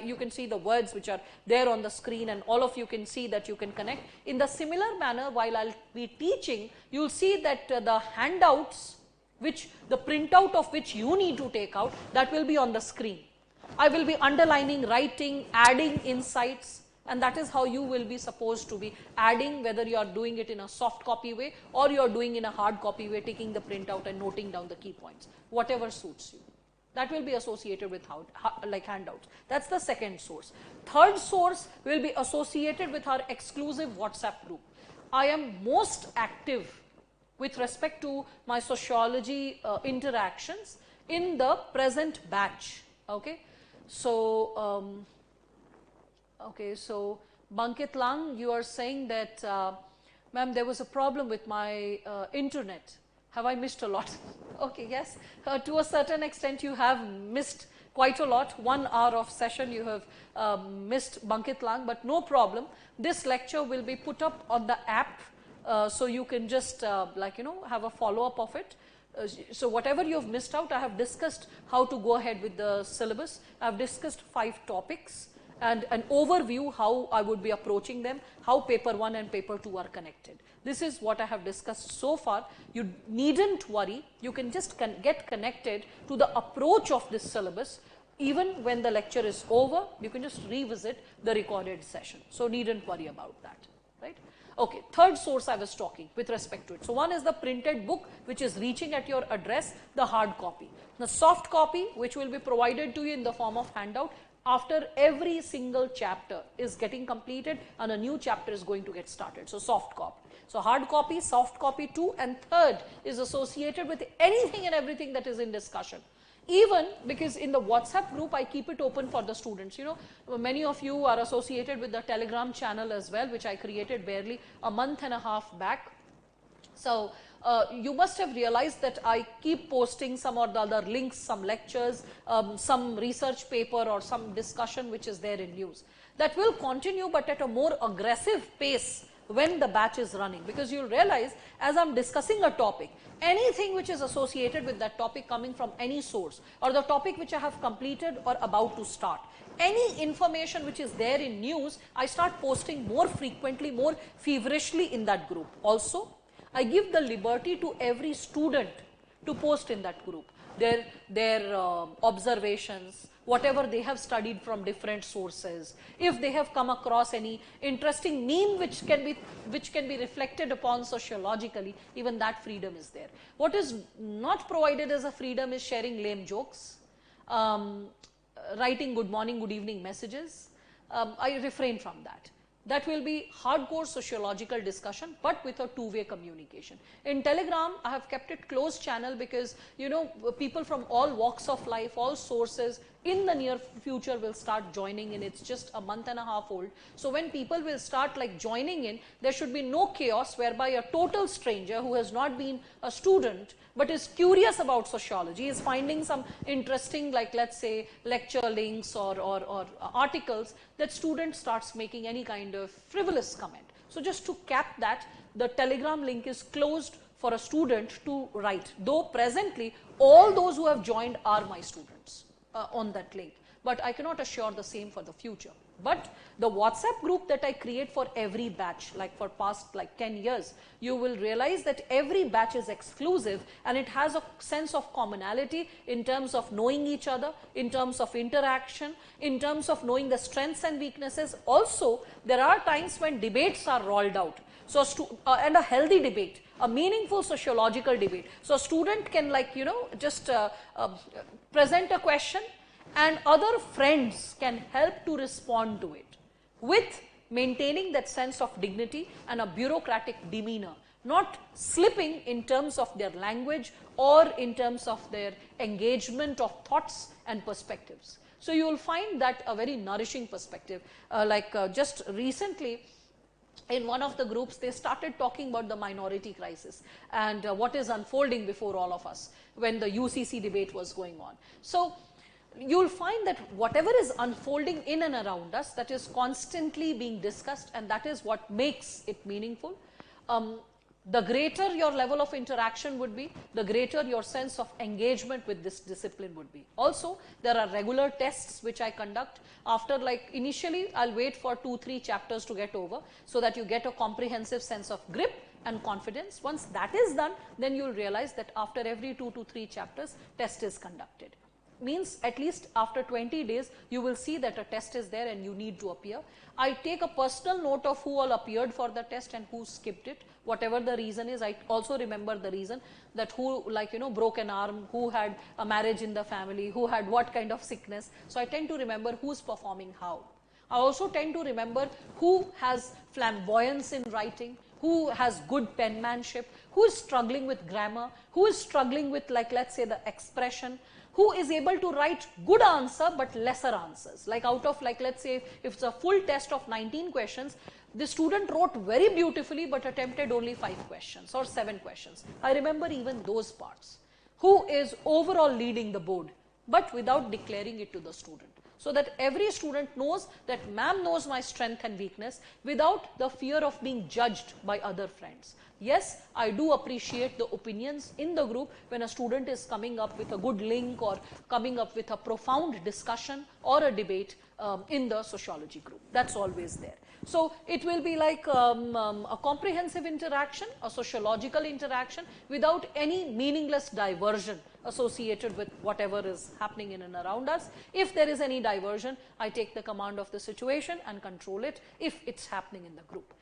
you can see the words which are there on the screen, and all of you can see that you can connect. In the similar manner, while I'll be teaching, you'll see that the handouts, which the printout of which you need to take out, that will be on the screen. I will be underlining, writing, adding insights, and that is how you will be supposed to be adding, whether you are doing it in a soft copy way or you are doing in a hard copy way, taking the printout and noting down the key points, whatever suits you. That will be associated with like handouts. That's the second source. Third source will be associated with our exclusive WhatsApp group. I am most active with respect to my sociology interactions in the present batch. Okay. So, so Bankit Lang, you are saying that, ma'am, there was a problem with my internet. Have I missed a lot? Okay, yes. To a certain extent, you have missed quite a lot. 1 hour of session you have missed, Bankit Lang, but no problem. This lecture will be put up on the app, so you can just have a follow-up of it. So whatever you have missed out, I have discussed how to go ahead with the syllabus. I have discussed 5 topics and an overview how I would be approaching them, how paper 1 and paper 2 are connected. This is what I have discussed so far. You needn't worry. You can just get connected to the approach of this syllabus. Even when the lecture is over, you can just revisit the recorded session. So needn't worry about that, right? Okay, third source I was talking with respect to it. So one is the printed book, which is reaching at your address, the hard copy. The soft copy, which will be provided to you in the form of handout, after every single chapter is getting completed and a new chapter is going to get started. So soft copy. So hard copy, soft copy 2, and third is associated with anything and everything that is in discussion. Even because in the WhatsApp group, I keep it open for the students. You know, many of you are associated with the Telegram channel as well, which I created barely a month and a half back. So you must have realized that I keep posting some or the other links, some lectures, some research paper or some discussion which is there in news. That will continue, but at a more aggressive pace when the batch is running, because you'll realize as I'm discussing a topic, anything which is associated with that topic coming from any source, or the topic which I have completed or about to start, any information which is there in news, I start posting more frequently, more feverishly in that group. Also, I give the liberty to every student to post in that group their observations, whatever they have studied from different sources. If they have come across any interesting meme which can be reflected upon sociologically, even that freedom is there. What is not provided as a freedom is sharing lame jokes, writing good morning, good evening messages. I refrain from that. That will be hardcore sociological discussion, but with a two-way communication. In Telegram, I have kept it closed channel because, you know, people from all walks of life, all sources, in the near future will start joining in. It's just a month and a half old. So when people will start like joining in, there should be no chaos whereby a total stranger who has not been a student but is curious about sociology, is finding some interesting, like let's say lecture links or articles, that student starts making any kind of frivolous comment. So just to cap that, the Telegram link is closed for a student to write, though presently all those who have joined are my students on that link, but I cannot assure the same for the future. But the WhatsApp group that I create for every batch, like for past like 10 years, you will realize that every batch is exclusive and it has a sense of commonality in terms of knowing each other, in terms of interaction, in terms of knowing the strengths and weaknesses. Also, there are times when debates are rolled out. So, and a healthy debate, a meaningful sociological debate. So, a student can, like, you know, just present a question, and other friends can help to respond to it with maintaining that sense of dignity and a bureaucratic demeanor, not slipping in terms of their language or in terms of their engagement of thoughts and perspectives. So, you will find that a very nourishing perspective. Just recently, in one of the groups, they started talking about the minority crisis and what is unfolding before all of us when the UCC debate was going on. So, you will find that whatever is unfolding in and around us, that is constantly being discussed, and that is what makes it meaningful. The greater your level of interaction would be, the greater your sense of engagement with this discipline would be. Also, there are regular tests which I conduct. After, like, initially I'll wait for 2-3 chapters to get over, so that you get a comprehensive sense of grip and confidence. Once that is done, then you will realize that after every 2 to 3 chapters, test is conducted. Means at least after 20 days, you will see that a test is there and you need to appear. I take a personal note of who all appeared for the test and who skipped it. Whatever the reason is, I also remember the reason, that who, like, you know, broke an arm, who had a marriage in the family, who had what kind of sickness. So I tend to remember who's performing how. I also tend to remember who has flamboyance in writing, who has good penmanship, who is struggling with grammar, who is struggling with, like, let's say the expression, who is able to write good answer but lesser answers. Like out of, like, let's say if it's a full test of 19 questions, the student wrote very beautifully but attempted only 5 questions or 7 questions. I remember even those parts. Who is overall leading the board but without declaring it to the student, so that every student knows that ma'am knows my strength and weakness without the fear of being judged by other friends. Yes, I do appreciate the opinions in the group when a student is coming up with a good link or coming up with a profound discussion or a debate in the sociology group. That's always there. So it will be like a comprehensive interaction, a sociological interaction without any meaningless diversion associated with whatever is happening in and around us. If there is any diversion, I take the command of the situation and control it if it's happening in the group.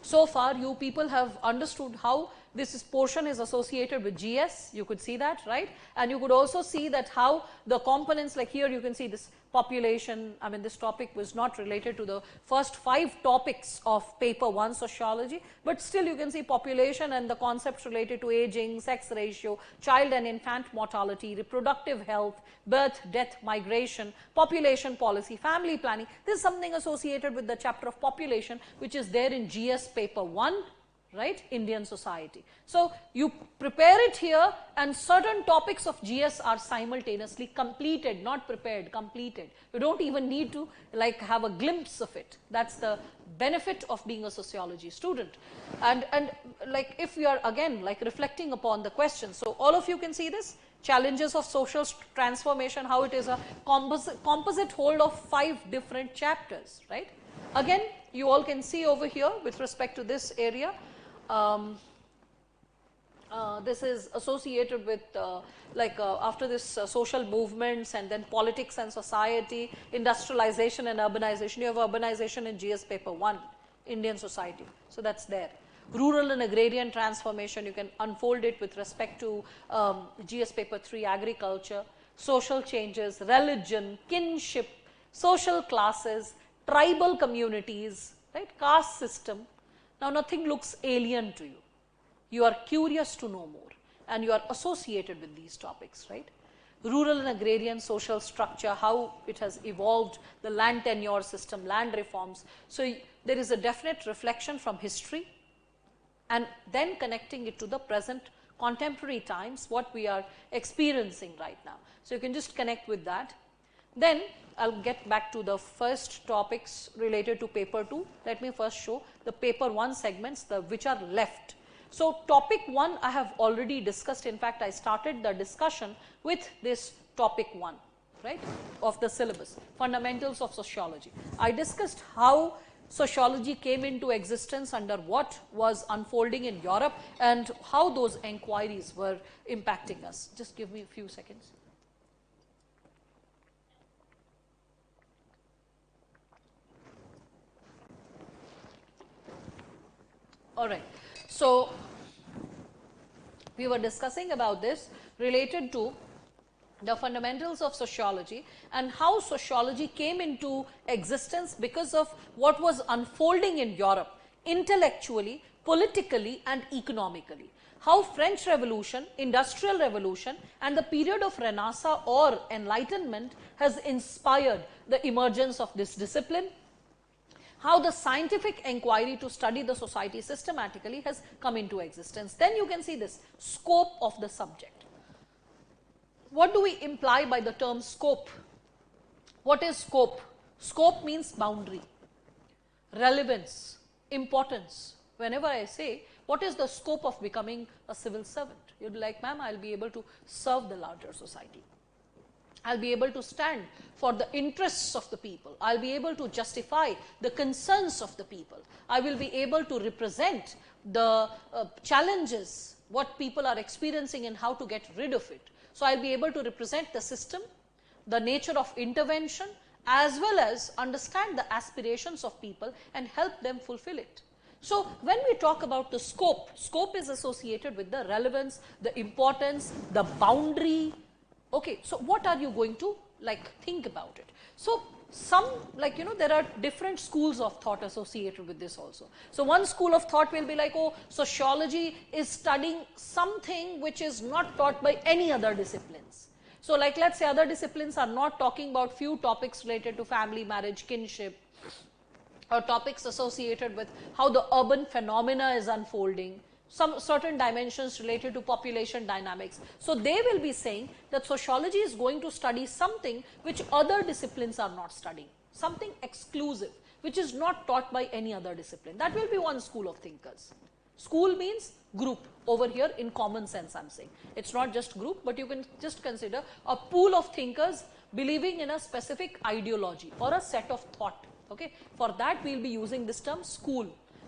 So far you people have understood how this portion is associated with GS. You could see that, right? And you could also see that how the components, like here you can see this population. I mean, this topic was not related to the first 5 topics of paper 1 sociology, but still you can see population and the concepts related to aging, sex ratio, child and infant mortality, reproductive health, birth, death, migration, population policy, family planning. This is something associated with the chapter of population which is there in GS paper 1 right, Indian society. So you prepare it here, and certain topics of GS are simultaneously completed, not prepared, completed. You don't even need to like have a glimpse of it. That's the benefit of being a sociology student. And like if you are again like reflecting upon the question, so all of you can see this, challenges of social transformation, how it is a composite whole of 5 different chapters, right? Again, you all can see over here with respect to this area, this is associated with after this social movements, and then politics and society, industrialization and urbanization. You have urbanization in GS paper 1, Indian society. So that's there. Rural and agrarian transformation, you can unfold it with respect to GS paper 3, agriculture, social changes, religion, kinship, social classes, tribal communities, right, caste system. Now nothing looks alien to you. You are curious to know more, and you are associated with these topics, right? Rural and agrarian social structure, how it has evolved, the land tenure system, land reforms. So there is a definite reflection from history, and then connecting it to the present contemporary times, what we are experiencing right now. So you can just connect with that. Then I'll get back to the first topics related to paper 2. Let me first show the paper 1 segments, which are left. So topic 1 I have already discussed. In fact, I started the discussion with this topic 1, right, of the syllabus, fundamentals of sociology. I discussed how sociology came into existence under what was unfolding in Europe, and how those inquiries were impacting us. Just give me a few seconds. All right. So we were discussing about this related to the fundamentals of sociology, and how sociology came into existence because of what was unfolding in Europe, intellectually, politically and economically. How French Revolution, Industrial Revolution and the period of Renaissance or Enlightenment has inspired the emergence of this discipline. How the scientific inquiry to study the society systematically has come into existence. Then you can see this scope of the subject. What do we imply by the term scope? What is scope? Scope means boundary, relevance, importance. Whenever I say, what is the scope of becoming a civil servant? You'll be like, ma'am, I'll be able to serve the larger society. I'll be able to stand for the interests of the people. I'll be able to justify the concerns of the people. I will be able to represent the challenges, what people are experiencing and how to get rid of it. So I'll be able to represent the system, the nature of intervention, as well as understand the aspirations of people and help them fulfill it. So when we talk about the scope, scope is associated with the relevance, the importance, the boundary. Okay, so what are you going to like think about it? So some, like, you know, there are different schools of thought associated with this also. So one school of thought will be like, oh, sociology is studying something which is not taught by any other disciplines. So like, let's say other disciplines are not talking about few topics related to family, marriage, kinship, or topics associated with how the urban phenomena is unfolding, some certain dimensions related to population dynamics. So they will be saying that sociology is going to study something which other disciplines are not studying, something exclusive, which is not taught by any other discipline. That will be one school of thinkers. School means group. Over here in common sense I'm saying. It's not just group, but you can just consider a pool of thinkers believing in a specific ideology or a set of thought. Okay. For that we will be using this term school,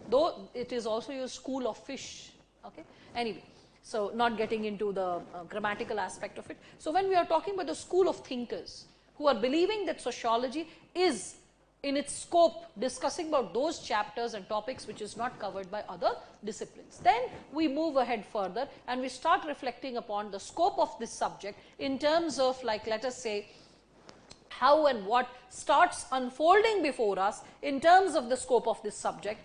though it is also used school of fish. Okay. Anyway, so not getting into the grammatical aspect of it. So when we are talking about the school of thinkers who are believing that sociology is in its scope discussing about those chapters and topics which is not covered by other disciplines, then we move ahead further and we start reflecting upon the scope of this subject in terms of, like, let us say, how and what starts unfolding before us in terms of the scope of this subject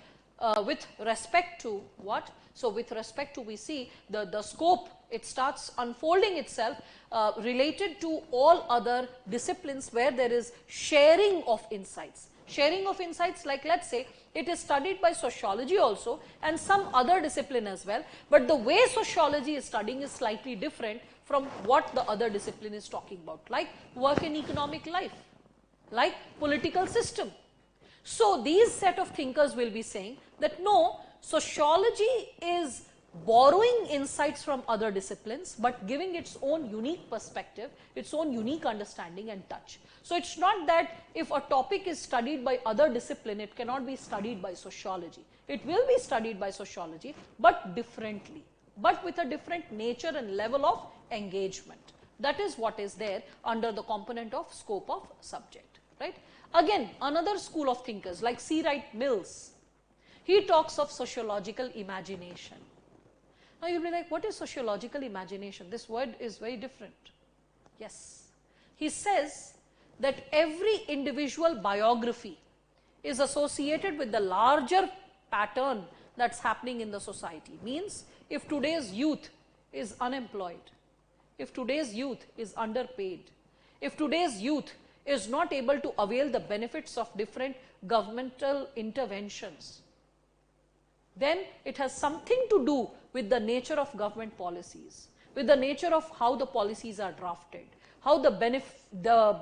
with respect to what? So with respect to, we see the scope, it starts unfolding itself related to all other disciplines where there is sharing of insights. Sharing of insights, like let's say It is studied by sociology also and some other discipline as well, but the way sociology is studying is slightly different from what the other discipline is talking about, like work in economic life, like political system. So these set of thinkers will be saying that no, sociology is borrowing insights from other disciplines, but giving its own unique perspective, its own unique understanding and touch. So it's not that if a topic is studied by other discipline, it cannot be studied by sociology. It will be studied by sociology, but differently, but with a different nature and level of engagement. That is what is there under the component of scope of subject, right? Again, another school of thinkers like C. Wright Mills, he talks of sociological imagination. Now you'll be like, what is sociological imagination? This word is very different. Yes. He says that every individual biography is associated with the larger pattern that's happening in the society. Means if today's youth is unemployed, if today's youth is underpaid, if today's youth is not able to avail the benefits of different governmental interventions, then it has something to do with the nature of government policies, with the nature of how the policies are drafted, how the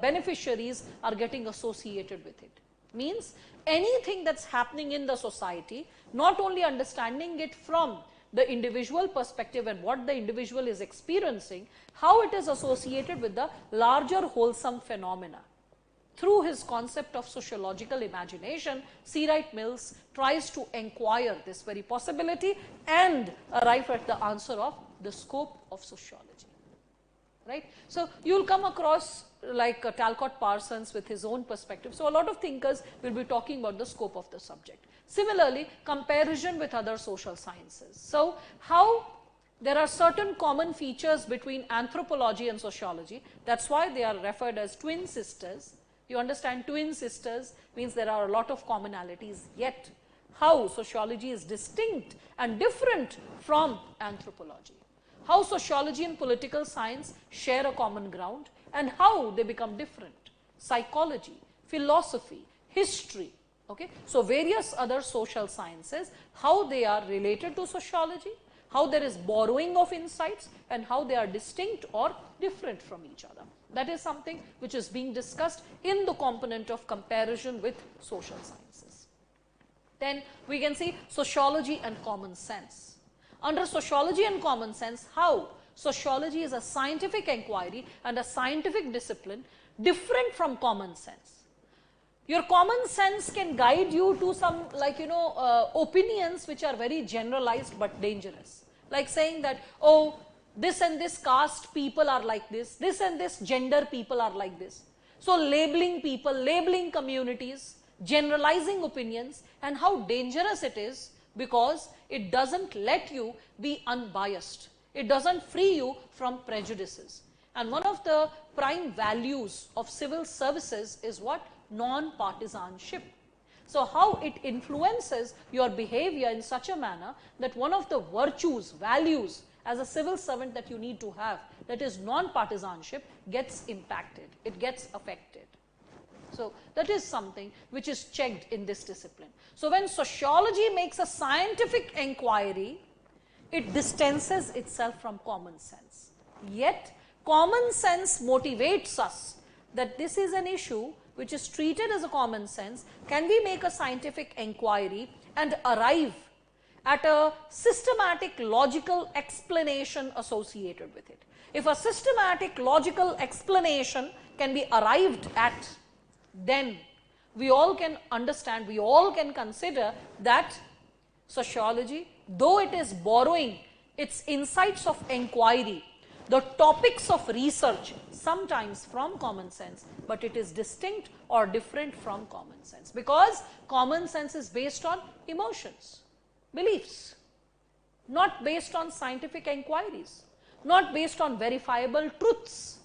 beneficiaries are getting associated with it. Means anything that's happening in the society, not only understanding it from the individual perspective and what the individual is experiencing, how it is associated with the larger wholesome phenomena. Through his concept of sociological imagination, C. Wright Mills tries to inquire this very possibility and arrive at the answer of the scope of sociology, right? So you'll come across like Talcott Parsons with his own perspective. So a lot of thinkers will be talking about the scope of the subject. Similarly, comparison with other social sciences. So how there are certain common features between anthropology and sociology. That's why they are referred as twin sisters. You understand, twin sisters means there are a lot of commonalities, yet how sociology is distinct and different from anthropology. How sociology and political science share a common ground and how they become different. Psychology, philosophy, history, okay. So various other social sciences, how they are related to sociology, how there is borrowing of insights and how they are distinct or different from each other. That is something which is being discussed in the component of comparison with social sciences. Then we can see sociology and common sense. Under sociology and common sense, how sociology is a scientific inquiry and a scientific discipline different from common sense. Your common sense can guide you to some opinions which are very generalized but dangerous. Like saying that, oh, this and this caste people are like this and this gender people are like this. So labeling people, labeling communities, generalizing opinions, and how dangerous it is because it doesn't let you be unbiased. It doesn't free you from prejudices. And one of the prime values of civil services is what? Non-partisanship. So how it influences your behavior in such a manner that one of the virtues, values as a civil servant that you need to have, that is non-partisanship, gets impacted, it gets affected. So that is something which is checked in this discipline. So when sociology makes a scientific inquiry, it distances itself from common sense. Yet common sense motivates us that this is an issue which is treated as a common sense. Can we make a scientific inquiry and arrive at a systematic logical explanation associated with it? If a systematic logical explanation can be arrived at, then we all can understand, we all can consider that sociology, though it is borrowing its insights of inquiry, the topics of research, sometimes from common sense, but it is distinct or different from common sense, because common sense is based on emotions, beliefs, not based on scientific inquiries, not based on verifiable truths.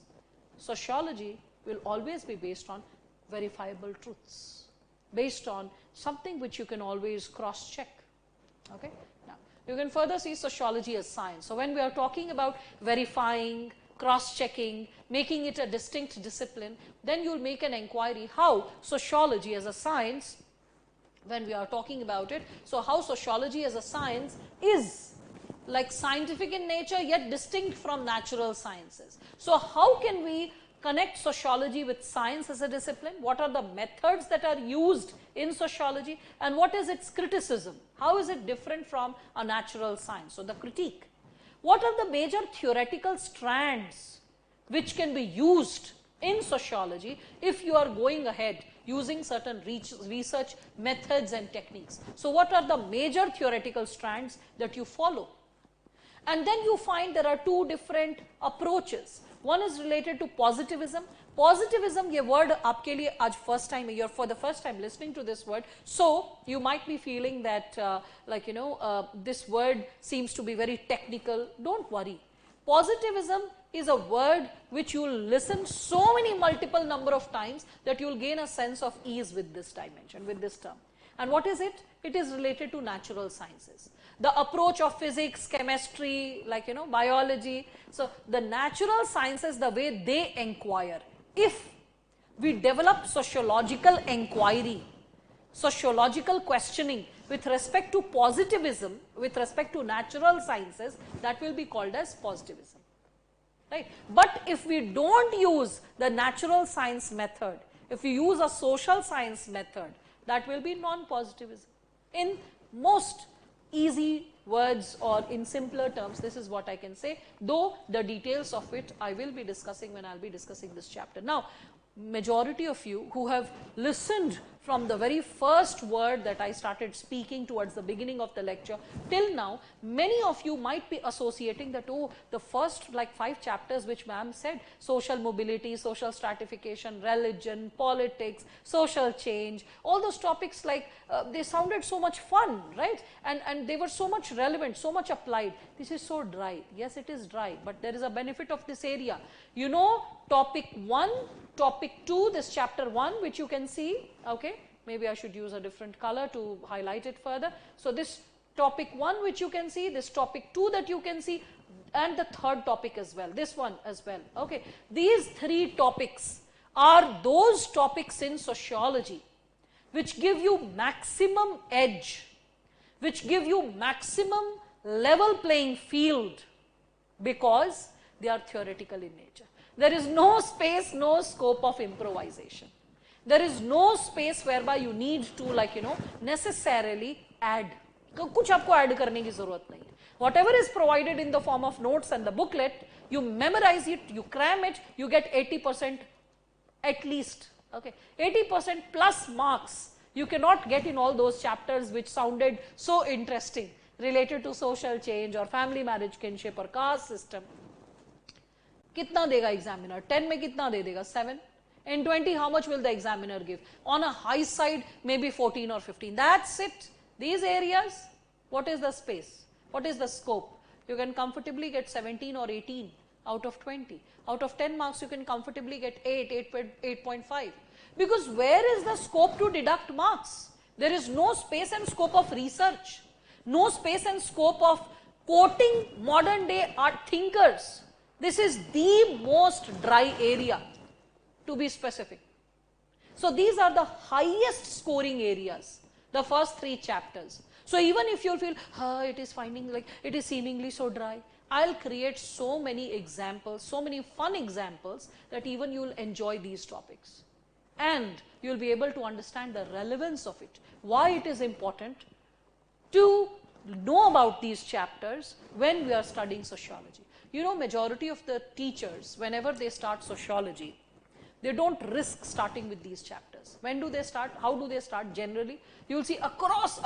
Sociology will always be based on verifiable truths, based on something which you can always cross-check. Okay? Now, you can further see sociology as science. So when we are talking about verifying, cross-checking, making it a distinct discipline, then you will make an inquiry how sociology as a science when we are talking about it. So how sociology as a science is like scientific in nature yet distinct from natural sciences. So how can we connect sociology with science as a discipline? What are the methods that are used in sociology, and what is its criticism? How is it different from a natural science? So the critique. What are the major theoretical strands which can be used in sociology if you are going ahead using certain research methods and techniques? So what are the major theoretical strands that you follow? And then you find there are two different approaches. One is related to positivism. Positivism, ये word आपके लिए आज first time, you're for the first time listening to this word, so you might be feeling that this word seems to be very technical. Don't worry. Positivism is a word which you will listen so many multiple number of times that you will gain a sense of ease with this dimension, with this term. And what is it? It is related to natural sciences. The approach of physics, chemistry, biology. So the natural sciences, the way they inquire. If we develop sociological inquiry, sociological questioning with respect to positivism, with respect to natural sciences, that will be called as positivism. Right? But if we don't use the natural science method, if we use a social science method, that will be non-positivism. In most easy words or in simpler terms, this is what I can say, though the details of it I will be discussing when I will be discussing this chapter. Now, majority of you who have listened from the very first word that I started speaking towards the beginning of the lecture till now, many of you might be associating that, oh, the first 5 chapters which ma'am said, social mobility, social stratification, religion, politics, social change, all those topics, they sounded so much fun, right? And they were so much relevant, so much applied. This is so dry. Yes, it is dry, but there is a benefit of this area. You know, topic 1, topic 2, this chapter 1 which you can see, okay, maybe I should use a different color to highlight it further. So this topic 1 which you can see, this topic 2 that you can see, and the third topic as well, this one as well, okay. These 3 topics are those topics in sociology which give you maximum edge, which give you maximum level playing field because they are theoretical in nature. There is no space, no scope of improvisation. There is no space whereby you need to necessarily add. कुछ आपको add करने की ज़रूरत नहीं है. Whatever is provided in the form of notes and the booklet, you memorize it, you cram it, you get 80% at least. Okay, 80% plus marks you cannot get in all those chapters which sounded so interesting, related to social change or family marriage, kinship or caste system. कितना देगा examiner? 10 में कितना दे देगा? 7. In 20, how much will the examiner give? On a high side, maybe 14 or 15. That's it. These areas, what is the space? What is the scope? You can comfortably get 17 or 18 out of 20. Out of 10 marks, you can comfortably get 8, 8.5. Because where is the scope to deduct marks? There is no space and scope of research. No space and scope of quoting modern day art thinkers. This is the most dry area, to be specific. So these are the highest scoring areas, the first 3 chapters. So even if you feel, it is it is seemingly so dry, I'll create so many examples, so many fun examples that even you will enjoy these topics. And you will be able to understand the relevance of it, why it is important to know about these chapters when we are studying sociology. You know, majority of the teachers, whenever they start sociology, they don't risk starting with these chapters. When do they start? How do they start? Generally, you will see across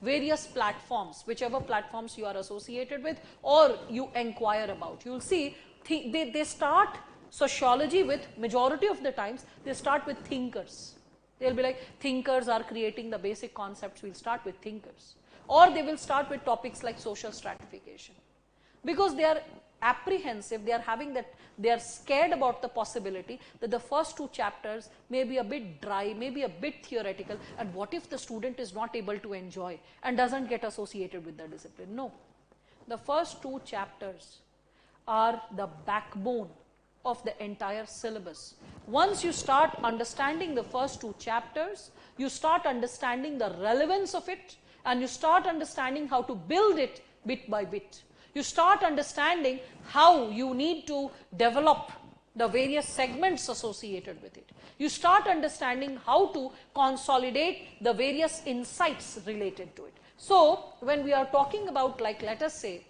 various platforms, whichever platforms you are associated with or you inquire about. You will see they start sociology with, majority of the times, they start with thinkers. They'll be like, thinkers are creating the basic concepts, we'll start with thinkers. Or they will start with topics like social stratification. Because they are apprehensive, they are scared about the possibility that the first 2 chapters may be a bit dry, maybe a bit theoretical, and what if the student is not able to enjoy and doesn't get associated with the discipline? No. The first 2 chapters are the backbone of the entire syllabus. Once you start understanding the first 2 chapters, you start understanding the relevance of it, and you start understanding how to build it bit by bit. You start understanding how you need to develop the various segments associated with it. You start understanding how to consolidate the various insights related to it. So, when we are talking about, like, let us say,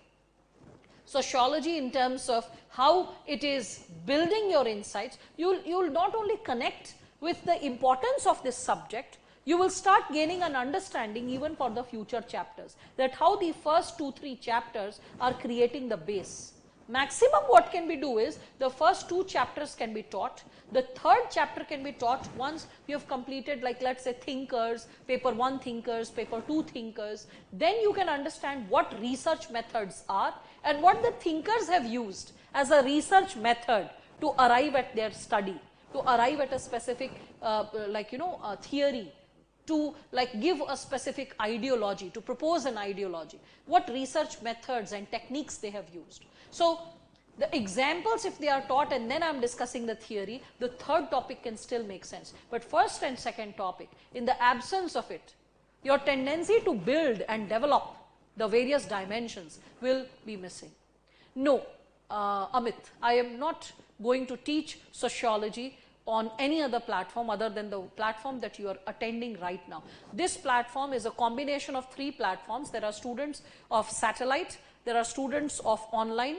sociology in terms of how it is building your insights, you will not only connect with the importance of this subject, you will start gaining an understanding even for the future chapters, that how the first 2-3 chapters are creating the base. Maximum what can we do is, the first 2 chapters can be taught, the 3rd chapter can be taught once you have completed, like, let's say, thinkers, paper 1 thinkers, paper 2 thinkers. Then you can understand what research methods are and what the thinkers have used as a research method to arrive at their study, to arrive at a specific theory, to, like, give a specific ideology, to propose an ideology, what research methods and techniques they have used. So, the examples, if they are taught and then I am discussing the theory, the 3rd topic can still make sense. But first and second topic, in the absence of it, your tendency to build and develop the various dimensions will be missing. No, Amit, I am not going to teach sociology on any other platform other than the platform that you are attending right now. This platform is a combination of 3 platforms. There are students of satellite, there are students of online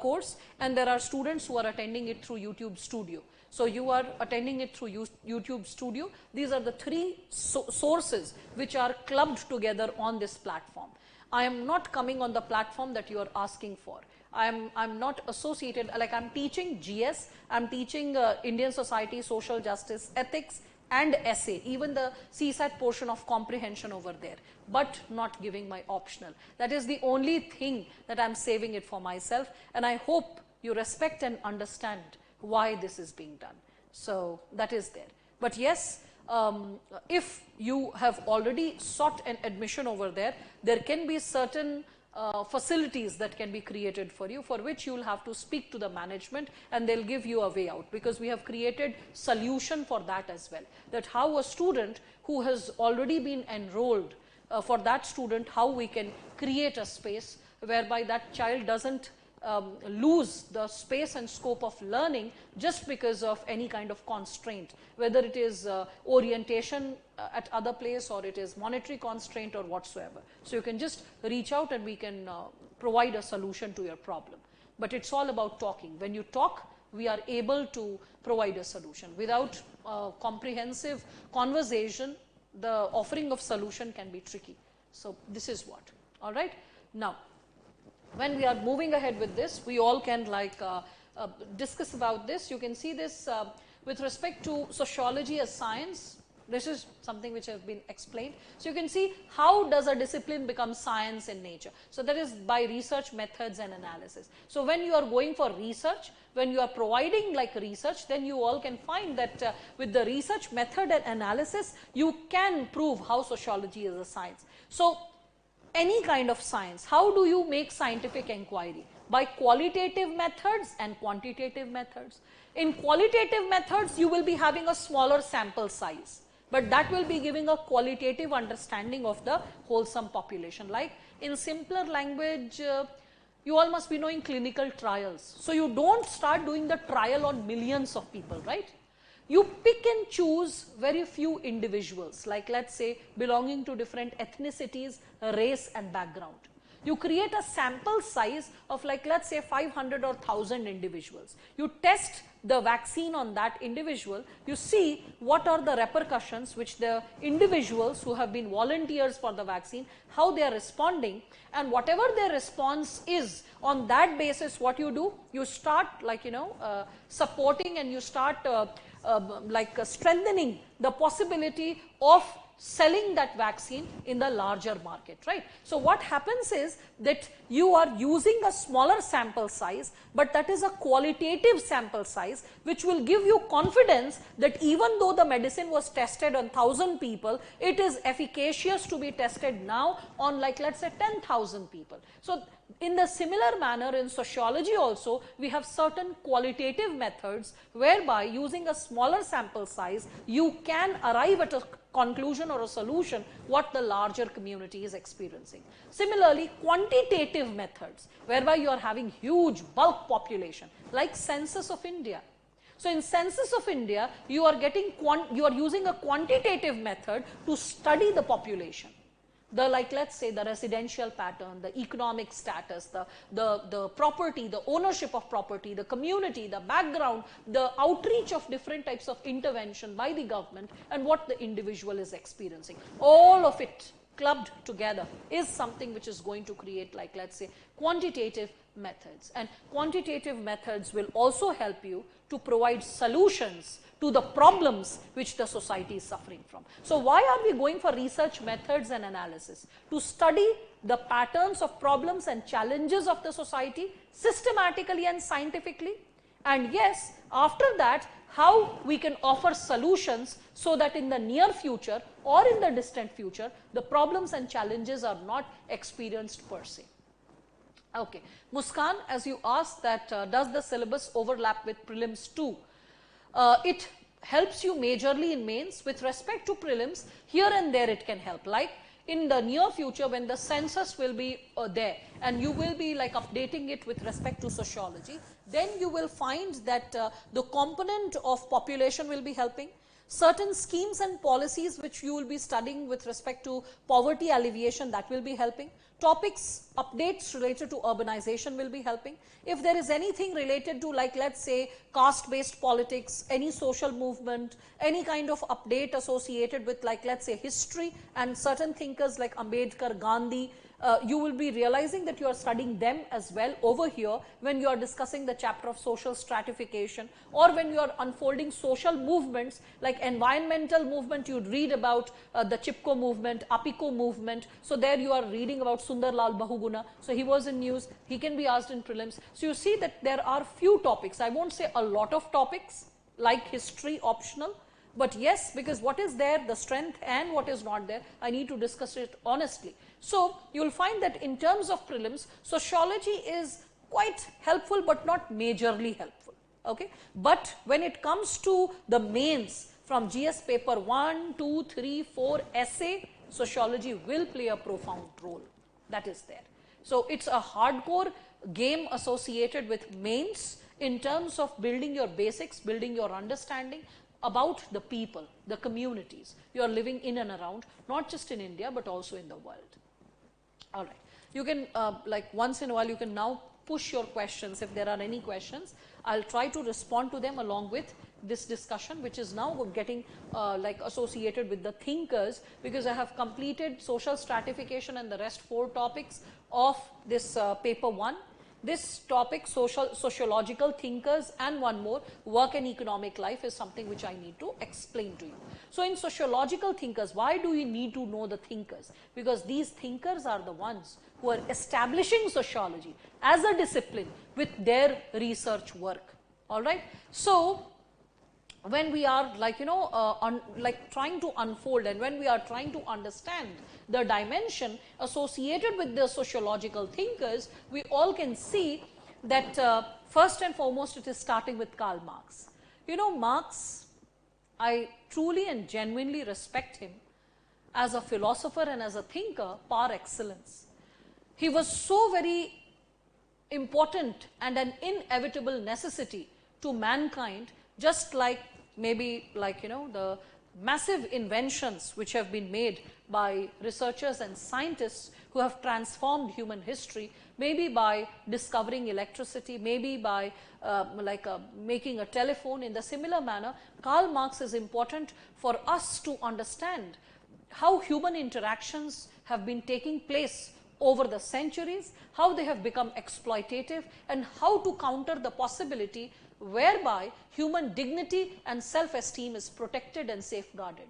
course, and there are students who are attending it through YouTube Studio. So, you are attending it through YouTube Studio. These are the 3 sources which are clubbed together on this platform. I am not coming on the platform that you are asking for. I'm not associated, like, I'm teaching GS, I'm teaching Indian Society, Social Justice, Ethics and Essay, even the CSAT portion of comprehension over there, but not giving my optional. That is the only thing that I'm saving it for myself, and I hope you respect and understand why this is being done. So, that is there. But yes, if you have already sought an admission over there, there can be certain facilities that can be created for you, for which you will have to speak to the management and they will give you a way out, because we have created solution for that as well, that how a student who has already been enrolled, for that student, how we can create a space whereby that child doesn't lose the space and scope of learning just because of any kind of constraint, whether it is orientation at other place or it is monetary constraint or whatsoever. So, you can just reach out and we can provide a solution to your problem. But it is all about talking. When you talk, we are able to provide a solution. Without comprehensive conversation, the offering of solution can be tricky. So, this is what. All right. Now, when we are moving ahead with this, we all can discuss about this. You can see this with respect to sociology as science. This is something which has been explained. So, you can see how does a discipline become science in nature. So, that is by research methods and analysis. So, when you are going for research, when you are providing like research, then you all can find that with the research method and analysis, you can prove how sociology is a science. So, any kind of science, how do you make scientific inquiry? By qualitative methods and quantitative methods. In qualitative methods, you will be having a smaller sample size, but that will be giving a qualitative understanding of the wholesome population. Like in simpler language, you all must be knowing clinical trials. So, you don't start doing the trial on millions of people, right? You pick and choose very few individuals, like let us say belonging to different ethnicities, race and background. You create a sample size of like let us say 500 or 1000 individuals. You test the vaccine on that individual, you see what are the repercussions which the individuals who have been volunteers for the vaccine, how they are responding, and whatever their response is, on that basis what you do, you start like supporting and you start strengthening the possibility of selling that vaccine in the larger market, right. So, what happens is that you are using a smaller sample size, but that is a qualitative sample size which will give you confidence that even though the medicine was tested on 1000 people, it is efficacious to be tested now on like let us say 10,000 people. So, In the similar manner, in sociology also, we have certain qualitative methods whereby using a smaller sample size, you can arrive at a conclusion or a solution what the larger community is experiencing. Similarly, quantitative methods whereby you are having huge bulk population, like census of India. So in census of India, you are using a quantitative method to study the population. Let's say the residential pattern, the economic status, the property, the ownership of property, the community, the background, the outreach of different types of intervention by the government, and what the individual is experiencing. All of it clubbed together is something which is going to create, let's say, quantitative methods. And quantitative methods will also help you to provide solutions to the problems which the society is suffering from. So why are we going for research methods and analysis? To study the patterns of problems and challenges of the society systematically and scientifically. And yes, after that, how we can offer solutions so that in the near future or in the distant future, the problems and challenges are not experienced per se. Okay, Muskan, as you asked that does the syllabus overlap with prelims too? It helps you majorly in mains. With respect to prelims, here and there it can help. Like in the near future, when the census will be there and you will be updating it with respect to sociology, then you will find that the component of population will be helping. Certain schemes and policies which you will be studying with respect to poverty alleviation, that will be helping. Topics, updates related to urbanization will be helping. If there is anything related to let's say caste-based politics, any social movement, any kind of update associated with let's say history and certain thinkers like Ambedkar, Gandhi, you will be realizing that you are studying them as well over here when you are discussing the chapter of social stratification, or when you are unfolding social movements like environmental movement, you read about the Chipko movement, Apiko movement. So there you are reading about Sundarlal Bahuguna. So he was in news, he can be asked in prelims. So you see that there are few topics, I won't say a lot of topics like history optional, but yes, because what is there, the strength, and what is not there, I need to discuss it honestly. So you will find that in terms of prelims, sociology is quite helpful but not majorly helpful. Okay? But when it comes to the mains from GS paper 1, 2, 3, 4 essay, sociology will play a profound role. That is there. So it's a hardcore game associated with mains in terms of building your basics, building your understanding about the people, the communities you are living in and around, not just in India but also in the world. All right. You can once in a while you can now push your questions if there are any questions. I'll try to respond to them along with this discussion, which is now getting associated with the thinkers, because I have completed social stratification and the rest 4 topics of this paper 1. This topic, sociological thinkers, and one more, work and economic life, is something which I need to explain to you. So in sociological thinkers, why do we need to know the thinkers? Because these thinkers are the ones who are establishing sociology as a discipline with their research work. All right. So when we are trying to unfold, and when we are trying to understand the dimension associated with the sociological thinkers, we all can see that first and foremost it is starting with Karl Marx. You know, Marx, I truly and genuinely respect him as a philosopher and as a thinker par excellence. He was so very important and an inevitable necessity to mankind, just like maybe the massive inventions which have been made by researchers and scientists who have transformed human history, maybe by discovering electricity, maybe by making a telephone. In the similar manner, Karl Marx is important for us to understand how human interactions have been taking place over the centuries, how they have become exploitative, and how to counter the possibility whereby human dignity and self-esteem is protected and safeguarded.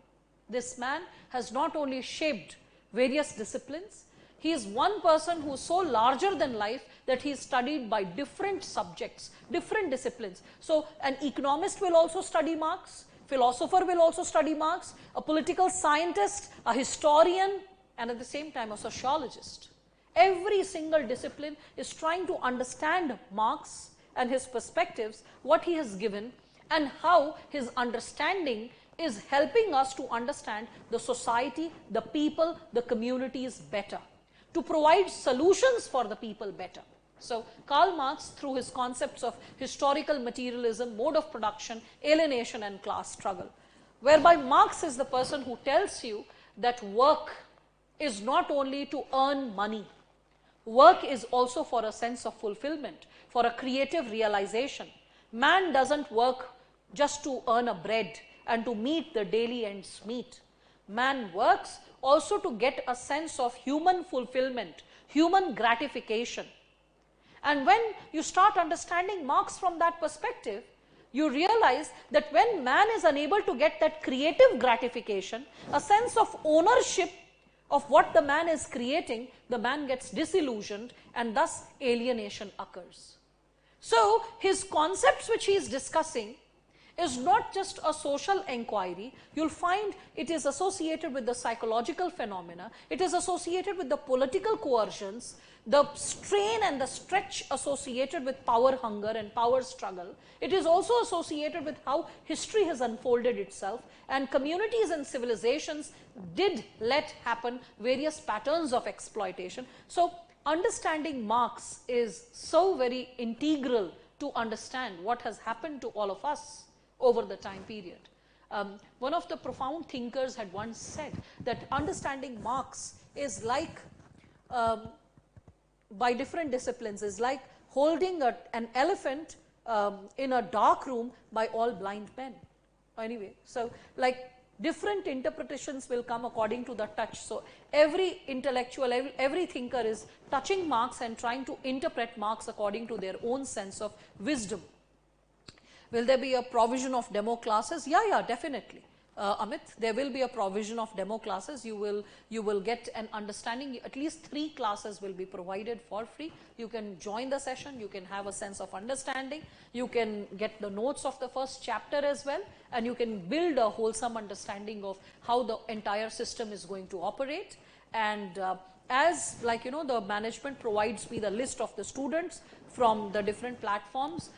This man has not only shaped various disciplines, he is one person who is so larger than life that he is studied by different subjects, different disciplines. So an economist will also study Marx, philosopher will also study Marx, a political scientist, a historian, and at the same time a sociologist. Every single discipline is trying to understand Marx and his perspectives, what he has given, and how his understanding is helping us to understand the society, the people, the communities better, to provide solutions for the people better. So, Karl Marx, through his concepts of historical materialism, mode of production, alienation and class struggle, whereby Marx is the person who tells you that work is not only to earn money, work is also for a sense of fulfillment, for a creative realization. Man doesn't work just to earn a bread and to meet the daily ends meet. Man works also to get a sense of human fulfillment, human gratification. And when you start understanding Marx from that perspective, you realize that when man is unable to get that creative gratification, a sense of ownership of what the man is creating, the man gets disillusioned and thus alienation occurs. So, his concepts which he is discussing is not just a social inquiry. You will find it is associated with the psychological phenomena, it is associated with the political coercions, the strain and the stretch associated with power hunger and power struggle. It is also associated with how history has unfolded itself, and communities and civilizations did let happen various patterns of exploitation. So, understanding Marx is so very integral to understand what has happened to all of us over the time period. One of the profound thinkers had once said that understanding Marx is like, by different disciplines, is like holding an elephant in a dark room by all blind men. Anyway, so like different interpretations will come according to the touch. So, every intellectual, every thinker is touching Marx and trying to interpret Marx according to their own sense of wisdom. Will there be a provision of demo classes? Yeah, definitely. Amit, there will be a provision of demo classes. You will get an understanding. At least 3 classes will be provided for free. You can join the session, you can have a sense of understanding, you can get the notes of the first chapter as well, and you can build a wholesome understanding of how the entire system is going to operate. And as like the management provides me the list of the students from the different platforms,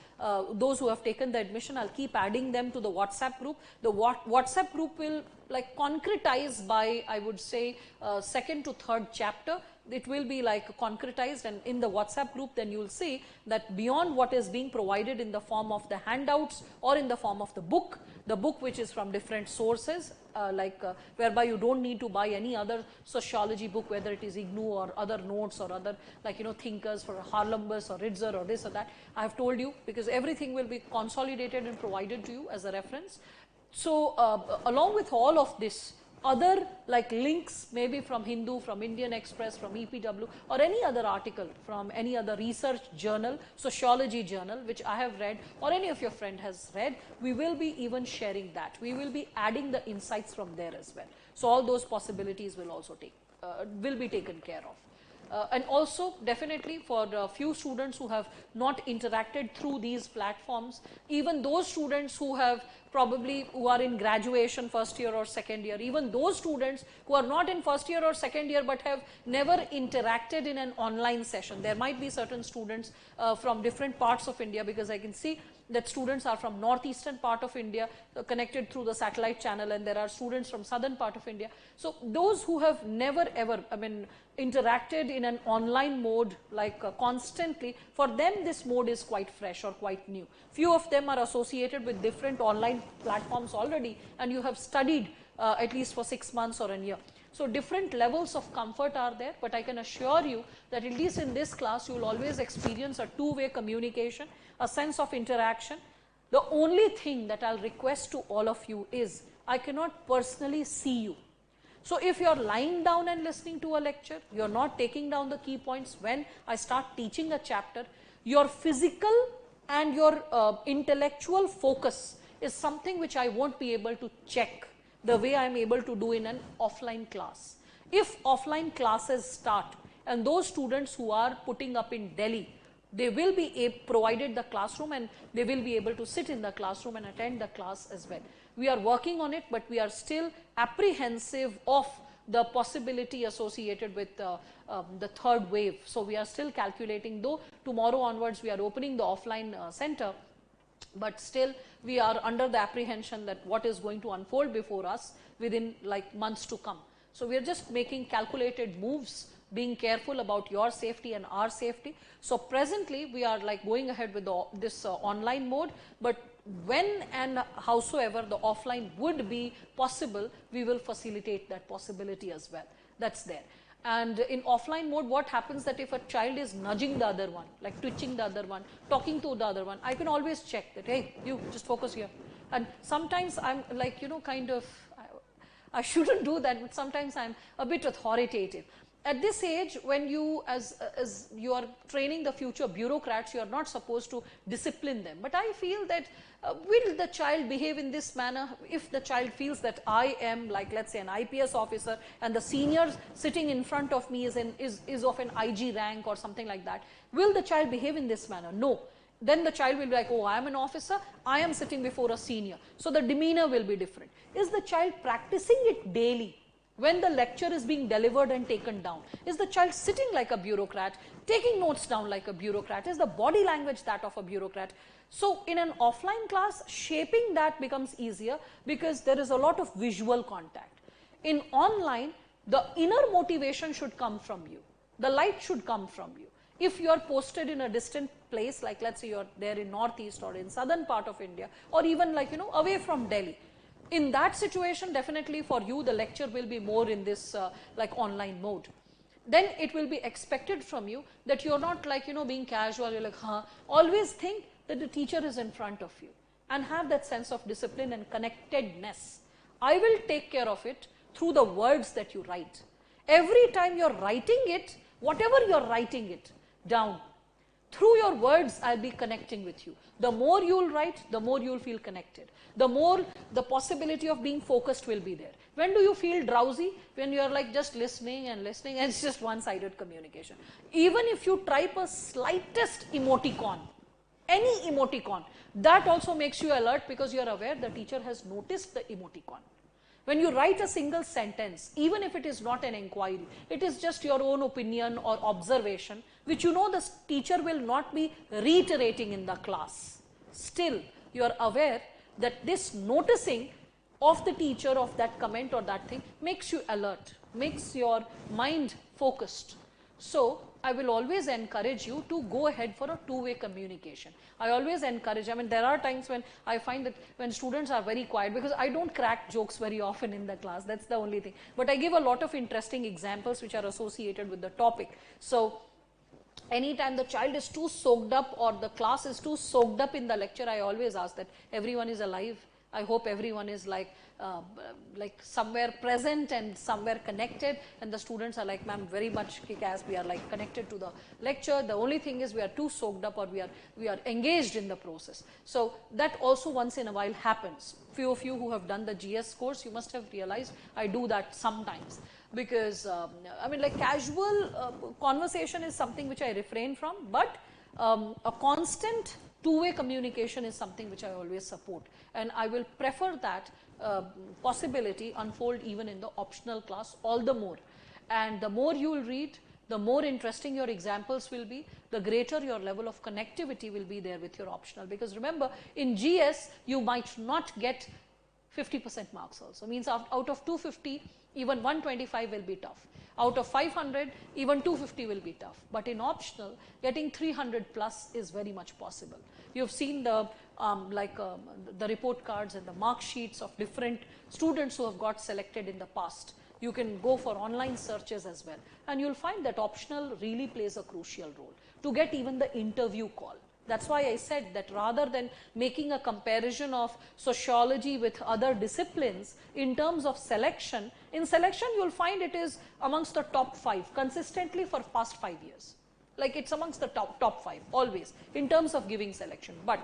those who have taken the admission, I'll keep adding them to the WhatsApp group. The WhatsApp group will like concretize by, I would say, 2nd to 3rd chapter. It will be like concretized, and in the WhatsApp group then you will see that beyond what is being provided in the form of the handouts or in the form of the book which is from different sources, whereby you don't need to buy any other sociology book, whether it is IGNU or other notes or other thinkers for Harlembus or Ritzer or this or that. I have told you, because everything will be consolidated and provided to you as a reference. So, along with all of this, other like links maybe from Hindu, from Indian Express, from EPW or any other article from any other research journal, sociology journal which I have read or any of your friend has read, we will be even sharing that. We will be adding the insights from there as well. So, all those possibilities will also will be taken care of. And also definitely for a few students who have not interacted through these platforms, even those students who have who are in graduation 1st year or 2nd year, even those students who are not in 1st year or 2nd year but have never interacted in an online session. There might be certain students from different parts of India, because I can see that students are from northeastern part of India connected through the satellite channel, and there are students from southern part of India. So, those who have never ever interacted in an online mode constantly, for them this mode is quite fresh or quite new. Few of them are associated with different online platforms already, and you have studied at least for 6 months or a year. So, different levels of comfort are there, but I can assure you that at least in this class you will always experience a two-way communication, a sense of interaction. The only thing that I'll request to all of you is, I cannot personally see you. So, if you are lying down and listening to a lecture, you are not taking down the key points when I start teaching a chapter, your physical and your intellectual focus is something which I won't be able to check the way I am able to do in an offline class. If offline classes start and those students who are putting up in Delhi, they will be provided the classroom and they will be able to sit in the classroom and attend the class as well. We are working on it, but we are still apprehensive of the possibility associated with the third wave. So we are still calculating, though tomorrow onwards we are opening the offline center, but still we are under the apprehension that what is going to unfold before us within like months to come. So we are just making calculated moves, being careful about your safety and our safety. So presently we are like going ahead with this online mode, but when and howsoever the offline would be possible, we will facilitate that possibility as well. That's there. And in offline mode, what happens that if a child is nudging the other one, like twitching the other one, talking to the other one, I can always check that, hey, you just focus here. And sometimes I'm like, you know, kind of, I shouldn't do that, but sometimes I'm a bit authoritative. At this age, when you, as you are training the future bureaucrats, you are not supposed to discipline them. But I feel that will the child behave in this manner if the child feels that I am like, let's say, an IPS officer and the senior sitting in front of me is of an IG rank or something like that. Will the child behave in this manner? No. Then the child will be like, oh, I am an officer, I am sitting before a senior. So the demeanor will be different. Is the child practicing it daily? When the lecture is being delivered and taken down, is the child sitting like a bureaucrat, taking notes down like a bureaucrat? Is the body language that of a bureaucrat? So in an offline class, shaping that becomes easier because there is a lot of visual contact. In online, the inner motivation should come from you. The light should come from you. If you are posted in a distant place, like let's say you are there in northeast or in southern part of India, or even like, you know, away from Delhi, in that situation, definitely for you, the lecture will be more in this like online mode. Then it will be expected from you that you're not like, you know, being casual, you're like, huh. Always think that the teacher is in front of you and have that sense of discipline and connectedness. I will take care of it through the words that you write. Every time you're writing it, whatever you're writing it down, through your words, I'll be connecting with you. The more you'll write, the more you'll feel connected. The more the possibility of being focused will be there. When do you feel drowsy? When you're like just listening and listening, and it's just one-sided communication. Even if you type a slightest emoticon, any emoticon, that also makes you alert because you're aware the teacher has noticed the emoticon. When you write a single sentence, even if it is not an inquiry, it is just your own opinion or observation, which you know the teacher will not be reiterating in the class. Still, you are aware that this noticing of the teacher of that comment or that thing makes you alert, makes your mind focused. So, I will always encourage you to go ahead for a two-way communication. I always encourage, I mean, there are times when I find that when students are very quiet, because I don't crack jokes very often in the class, that's the only thing. But I give a lot of interesting examples which are associated with the topic. So, anytime the child is too soaked up or the class is too soaked up in the lecture, I always ask that everyone is alive. I hope everyone is like somewhere present and somewhere connected, and the students are like, ma'am, very much kick-ass, we are like connected to the lecture. The only thing is we are too soaked up or we are engaged in the process. So that also once in a while happens. Few of you who have done the GS course, you must have realized I do that sometimes. Because I mean, like casual conversation is something which I refrain from, but a constant two-way communication is something which I always support, and I will prefer that possibility unfold even in the optional class all the more. And the more you will read, the more interesting your examples will be, the greater your level of connectivity will be there with your optional. Because remember, in GS you might not get 50% marks also. Means out of 250, even 125 will be tough. Out of 500, even 250 will be tough. But in optional, getting 300 plus is very much possible. You've seen the report cards and the mark sheets of different students who have got selected in the past. You can go for online searches as well. And you'll find that optional really plays a crucial role to get even the interview call. That's why I said that rather than making a comparison of sociology with other disciplines in terms of selection, in selection you'll find it is amongst the top 5 consistently for past 5 years. Like it's amongst the top 5 always in terms of giving selection. But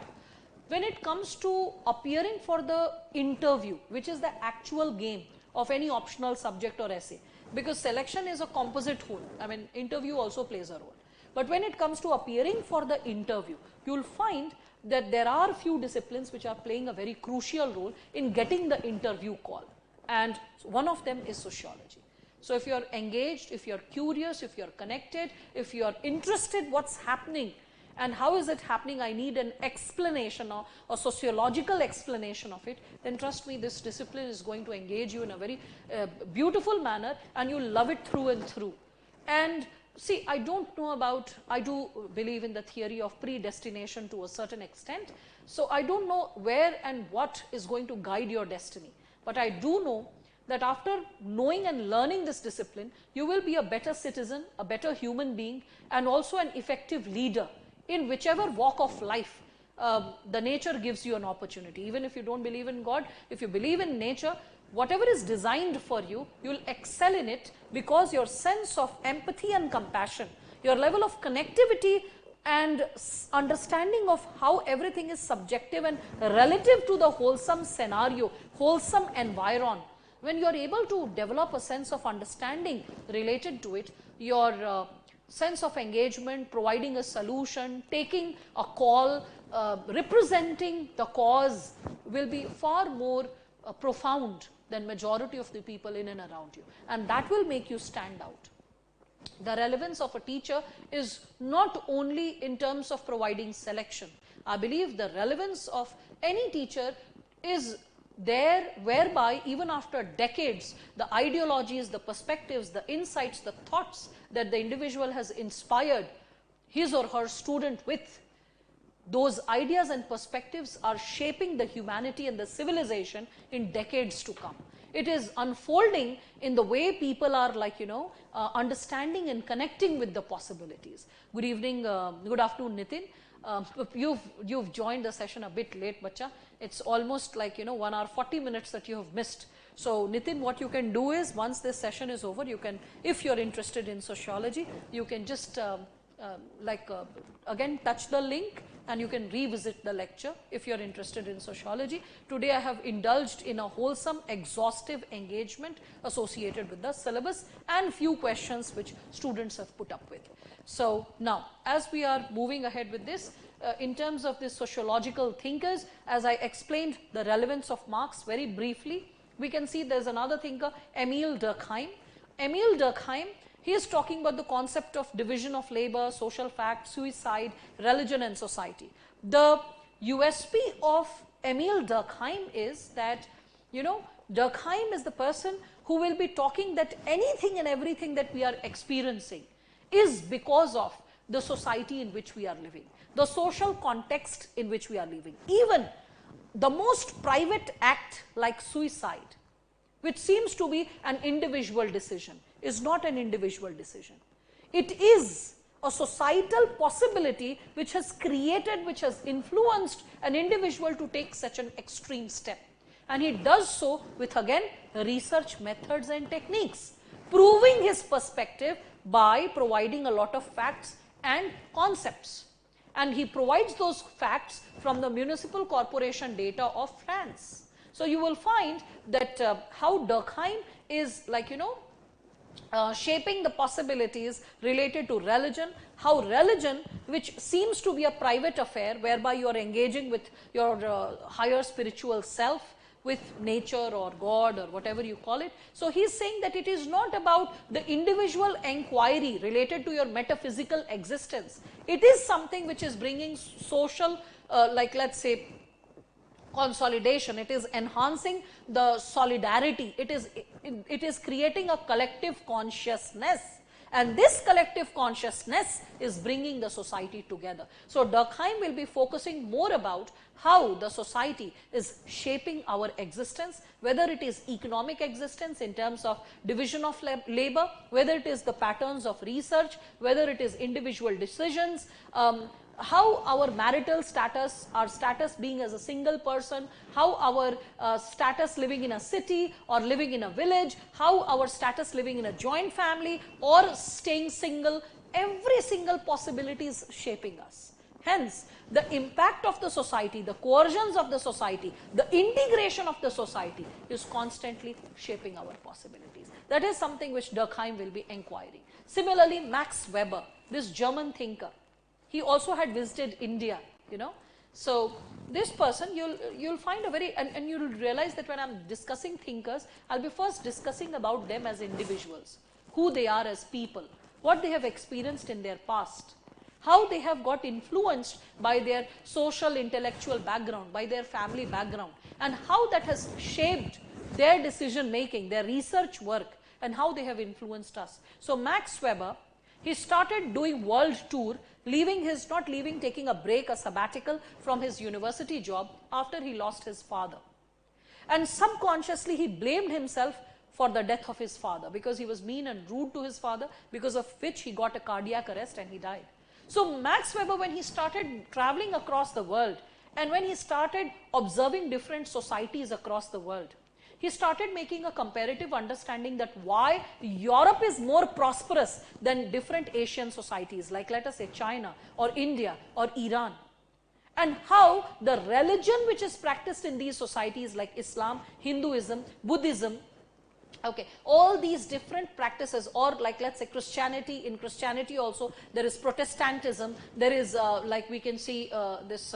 when it comes to appearing for the interview, which is the actual game of any optional subject or essay, because selection is a composite whole, I mean interview also plays a role. But when it comes to appearing for the interview, you will find that there are few disciplines which are playing a very crucial role in getting the interview call, and one of them is sociology. So if you are engaged, if you are curious, if you are connected, if you are interested what's happening and how is it happening, I need an explanation or a sociological explanation of it, then trust me, this discipline is going to engage you in a very beautiful manner, and you'll love it through and through. And see, I don't know about, I do believe in the theory of predestination to a certain extent. So I don't know where and what is going to guide your destiny. But I do know that after knowing and learning this discipline, you will be a better citizen, a better human being, and also an effective leader in whichever walk of life the nature gives you an opportunity. Even if you don't believe in God, if you believe in nature, whatever is designed for you, you will excel in it, because your sense of empathy and compassion, your level of connectivity and understanding of how everything is subjective and relative to the wholesome scenario, wholesome environment, when you are able to develop a sense of understanding related to it, your sense of engagement, providing a solution, taking a call, representing the cause will be far more profound than majority of the people in and around you, and that will make you stand out. The relevance of a teacher is not only in terms of providing selection. I believe the relevance of any teacher is there, whereby even after decades, the ideologies, the perspectives, the insights, the thoughts that the individual has inspired his or her student with, those ideas and perspectives are shaping the humanity and the civilization in decades to come. It is unfolding in the way people are, like, understanding and connecting with the possibilities. Good evening, good afternoon, Nitin. You've joined the session a bit late, bacha. It's almost like 1 hour 40 minutes that you have missed. So Nitin, what you can do is, once this session is over, you can, if you're interested in sociology, you can just again touch the link and you can revisit the lecture if you're interested in sociology. Today I have indulged in a wholesome, exhaustive engagement associated with the syllabus and few questions which students have put up with. So now, as we are moving ahead with this, in terms of the sociological thinkers, as I explained the relevance of Marx very briefly, we can see there's another thinker, Emile Durkheim. Emile Durkheim, he is talking about the concept of division of labor, social fact, suicide, religion and society. The USP of Emile Durkheim is that, Durkheim is the person who will be talking that anything and everything that we are experiencing is because of the society in which we are living, the social context in which we are living. Even the most private act like suicide, which seems to be an individual decision, is not an individual decision. It is a societal possibility which has created, which has influenced an individual to take such an extreme step. And he does so with, again, research methods and techniques, proving his perspective by providing a lot of facts and concepts. And he provides those facts from the municipal corporation data of France. So you will find that how Durkheim is, shaping the possibilities related to religion, how religion, which seems to be a private affair whereby you are engaging with your higher spiritual self, with nature or God or whatever you call it. So he is saying that it is not about the individual inquiry related to your metaphysical existence. It is something which is bringing social, let's say, consolidation. It is enhancing the solidarity. It is creating a collective consciousness, and this collective consciousness is bringing the society together. So Durkheim will be focusing more about how the society is shaping our existence, whether it is economic existence in terms of division of labor, whether it is the patterns of research, whether it is individual decisions, how our marital status, our status being as a single person, how our status living in a city or living in a village, how our status living in a joint family or staying single, every single possibility is shaping us. Hence, the impact of the society, the coercions of the society, the integration of the society is constantly shaping our possibilities. That is something which Durkheim will be inquiring. Similarly, Max Weber, this German thinker, he also had visited India, So this person, you'll find a very, and you'll realize that when I'm discussing thinkers, I'll be first discussing about them as individuals, who they are as people, what they have experienced in their past, how they have got influenced by their social intellectual background, by their family background, and how that has shaped their decision making, their research work, and how they have influenced us. So Max Weber, he started doing world tour, taking a break, a sabbatical from his university job after he lost his father. And subconsciously he blamed himself for the death of his father, because he was mean and rude to his father, because of which he got a cardiac arrest and he died. So Max Weber, when he started traveling across the world, and when he started observing different societies across the world, he started making a comparative understanding that why Europe is more prosperous than different Asian societies, like let us say China or India or Iran, and how the religion which is practiced in these societies like Islam, Hinduism, Buddhism, okay, all these different practices, or like let's say Christianity, in Christianity also there is Protestantism, there is like we can see this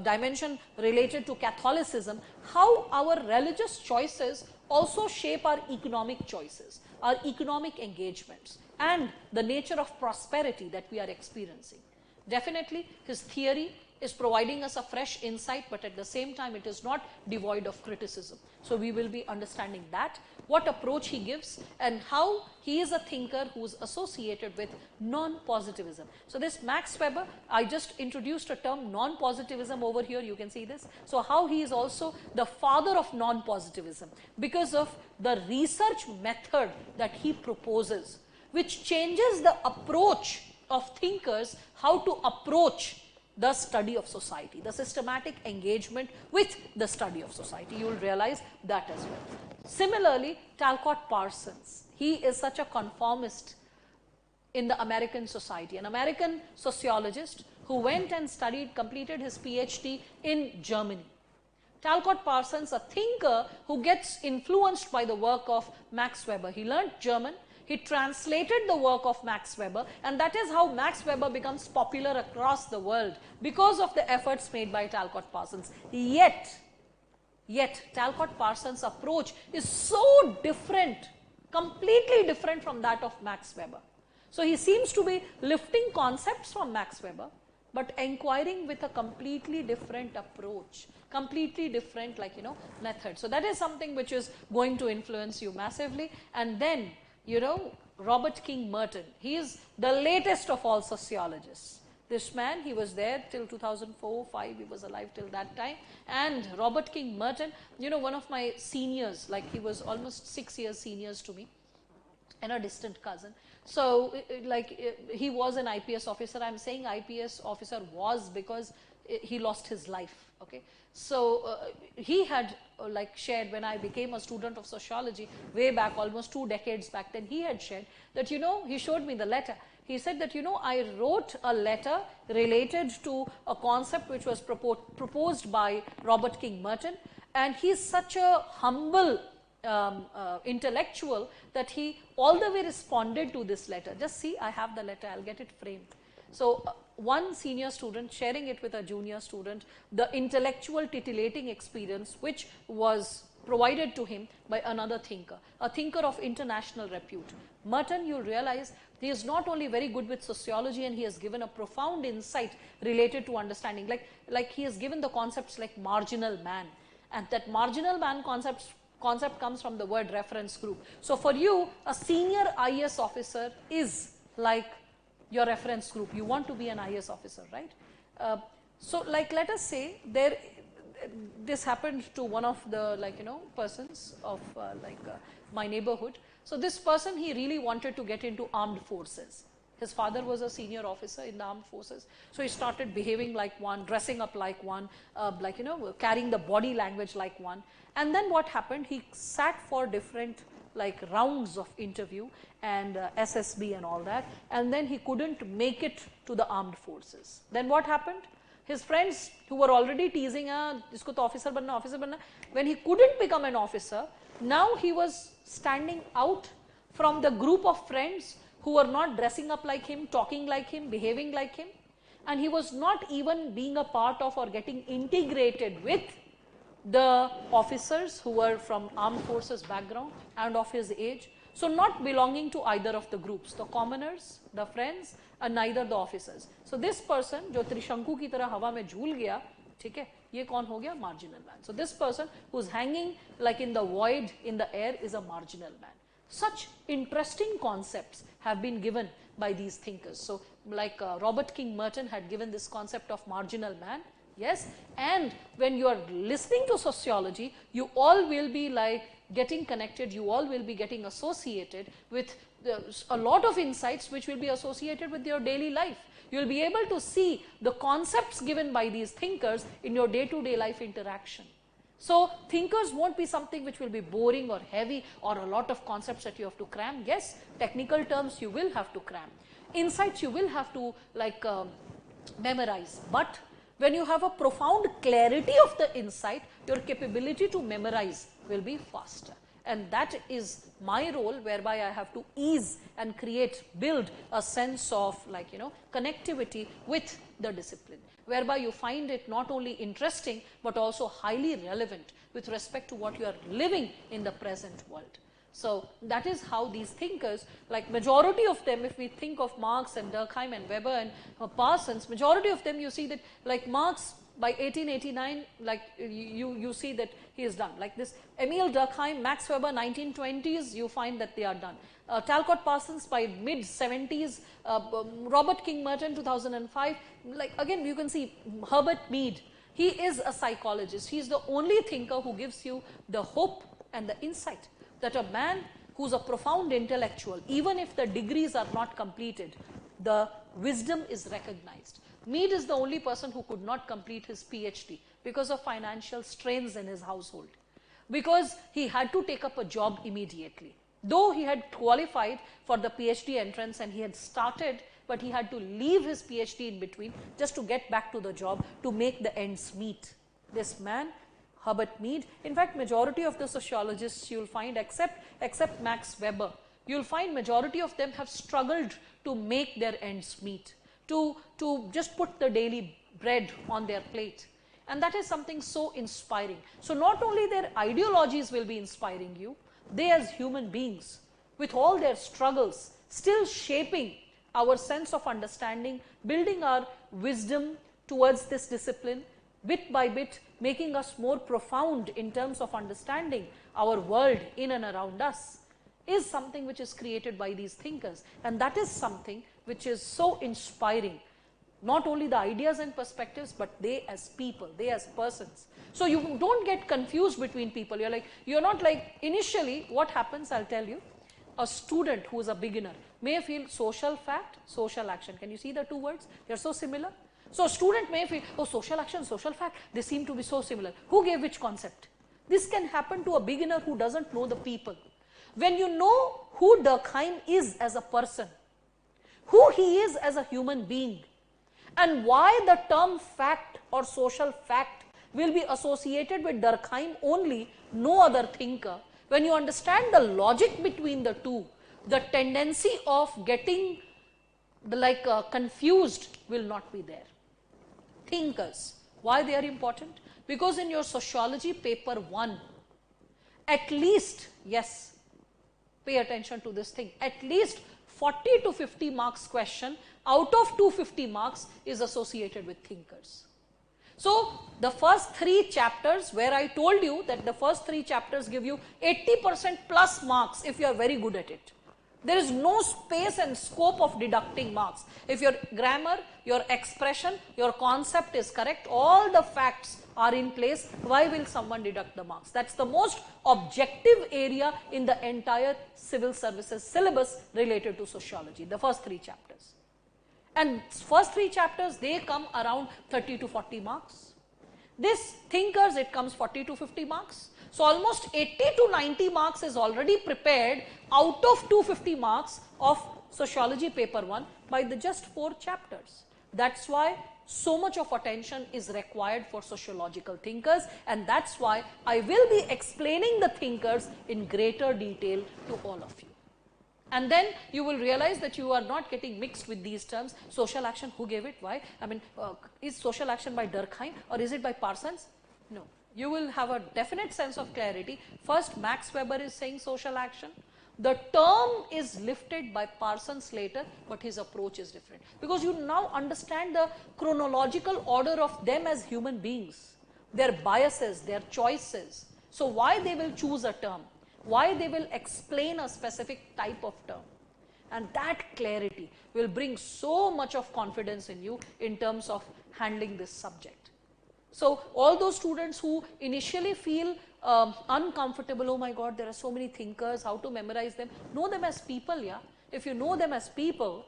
dimension related to Catholicism, how our religious choices also shape our economic choices, our economic engagements, and the nature of prosperity that we are experiencing. Definitely his theory is providing us a fresh insight, but at the same time it is not devoid of criticism. So we will be understanding that, what approach he gives, and how he is a thinker who is associated with non-positivism. So this Max Weber, I just introduced a term non-positivism over here, you can see this. So how he is also the father of non-positivism, because of the research method that he proposes, which changes the approach of thinkers, how to approach the study of society, the systematic engagement with the study of society. You will realize that as well. Similarly, Talcott Parsons, he is such a conformist in the American society, an American sociologist who went and studied, completed his PhD in Germany. Talcott Parsons, a thinker who gets influenced by the work of Max Weber. He learned German. He translated the work of Max Weber, and that is how Max Weber becomes popular across the world, because of the efforts made by Talcott Parsons. Yet Talcott Parsons' approach is so different, completely different from that of Max Weber. So he seems to be lifting concepts from Max Weber, but inquiring with a completely different approach, completely different, like, method. So that is something which is going to influence you massively. And then, Robert King Merton, he is the latest of all sociologists. This man, he was there till 2004-05, he was alive till that time. And Robert King Merton, one of my seniors, like he was almost 6 years seniors to me, and a distant cousin. So he was an IPS officer. I'm saying IPS officer was because he lost his life, okay. So he had shared, when I became a student of sociology way back, almost 2 decades back, then he had shared that, he showed me the letter. He said that, I wrote a letter related to a concept which was proposed by Robert King Merton, and he's such a humble intellectual that he all the way responded to this letter. Just see, I have the letter, I'll get it framed. So one senior student sharing it with a junior student, the intellectual titillating experience which was provided to him by another thinker, a thinker of international repute. Merton, you'll realize, he is not only very good with sociology, and he has given a profound insight related to understanding, like he has given the concepts like marginal man, and that marginal man concept comes from the word reference group. So for you, a senior IS officer is like your reference group. You want to be an IS officer, right? So let us say this happened to one of the persons of my neighborhood. So this person, he really wanted to get into armed forces. His father was a senior officer in the armed forces. So he started behaving like one, dressing up like one, carrying the body language like one. And then what happened? He sat for different rounds of interview and SSB and all that, and then he couldn't make it to the armed forces. Then what happened? His friends who were already teasing, isko to officer banna, when he couldn't become an officer, now he was standing out from the group of friends who were not dressing up like him, talking like him, behaving like him, and he was not even being a part of or getting integrated with the officers who were from armed forces background and of his age. So, not belonging to either of the groups, the commoners, the friends, and neither the officers. So, this person जो त्रिशंकु की तरह हवा में झूल गया, ठीक है, ये कौन हो गया? Marginal man. So, this person who is hanging like in the void in the air is a marginal man. Such interesting concepts have been given by these thinkers. So, like Robert King Merton had given this concept of marginal man, yes, and when you are listening to sociology, you all will be like getting connected, you all will be getting associated with a lot of insights which will be associated with your daily life. You will be able to see the concepts given by these thinkers in your day-to-day life interaction. So, thinkers won't be something which will be boring or heavy or a lot of concepts that you have to cram. Yes, technical terms you will have to cram. Insights you will have to like memorize. But when you have a profound clarity of the insight, your capability to memorize will be faster. And that is my role, whereby I have to ease and build a sense of like, connectivity with the discipline, whereby you find it not only interesting, but also highly relevant with respect to what you are living in the present world. So, that is how these thinkers, like majority of them, if we think of Marx and Durkheim and Weber and Parsons, majority of them you see that like Marx by 1889, like you see that he is done. Like this Emile Durkheim, Max Weber 1920s, you find that they are done. Talcott Parsons by mid 70s, Robert King Merton 2005, like again you can see Herbert Mead, he is a psychologist, he is the only thinker who gives you the hope and the insight that a man who is a profound intellectual, even if the degrees are not completed, the wisdom is recognized. Mead is the only person who could not complete his PhD because of financial strains in his household, because he had to take up a job immediately. Though he had qualified for the PhD entrance and he had started, but he had to leave his PhD in between just to get back to the job to make the ends meet. This man, Herbert Mead, in fact majority of the sociologists you will find except Max Weber, you will find majority of them have struggled to make their ends meet, to just put the daily bread on their plate, and that is something so inspiring. So, not only their ideologies will be inspiring you, they as human beings with all their struggles still shaping our sense of understanding, building our wisdom towards this discipline, bit by bit making us more profound in terms of understanding our world in and around us, is something which is created by these thinkers, and that is something which is so inspiring, not only the ideas and perspectives, but they as people, they as persons. So, you don't get confused between people, you're not like, initially what happens, I'll tell you, a student who is a beginner may feel social fact, social action. Can you see the two words? They're so similar. So, a student may feel, oh, social action, social fact, they seem to be so similar. Who gave which concept? This can happen to a beginner who doesn't know the people. When you know who Durkheim is as a person, who he is as a human being, and why the term fact or social fact will be associated with Durkheim only, no other thinker, when you understand the logic between the two, the tendency of getting confused will not be there. Thinkers, why they are important? Because in your sociology paper 1, at least, yes, pay attention to this thing, at least 40 to 50 marks question out of 250 marks is associated with thinkers. So, the first 3 chapters, where I told you that the first 3 chapters give you 80% plus marks if you are very good at it. There is no space and scope of deducting marks. If your grammar, your expression, your concept is correct, all the facts are in place, why will someone deduct the marks? That's the most objective area in the entire civil services syllabus related to sociology, the first 3 chapters. And first 3 chapters, they come around 30 to 40 marks. This thinkers, it comes 40 to 50 marks. So, almost 80 to 90 marks is already prepared out of 250 marks of sociology paper 1 by the just 4 chapters. That's why so much of attention is required for sociological thinkers, and that's why I will be explaining the thinkers in greater detail to all of you. And then you will realize that you are not getting mixed with these terms. Social action, who gave it? Why? I mean, is social action by Durkheim or is it by Parsons? No. You will have a definite sense of clarity. First, Max Weber is saying social action. The term is lifted by Parsons later, but his approach is different. Because you now understand the chronological order of them as human beings, their biases, their choices. So why they will choose a term, why they will explain a specific type of term. And that clarity will bring so much of confidence in you in terms of handling this subject. So all those students who initially feel uncomfortable, oh my God, there are so many thinkers, how to memorize them, know them as people, yeah. If you know them as people,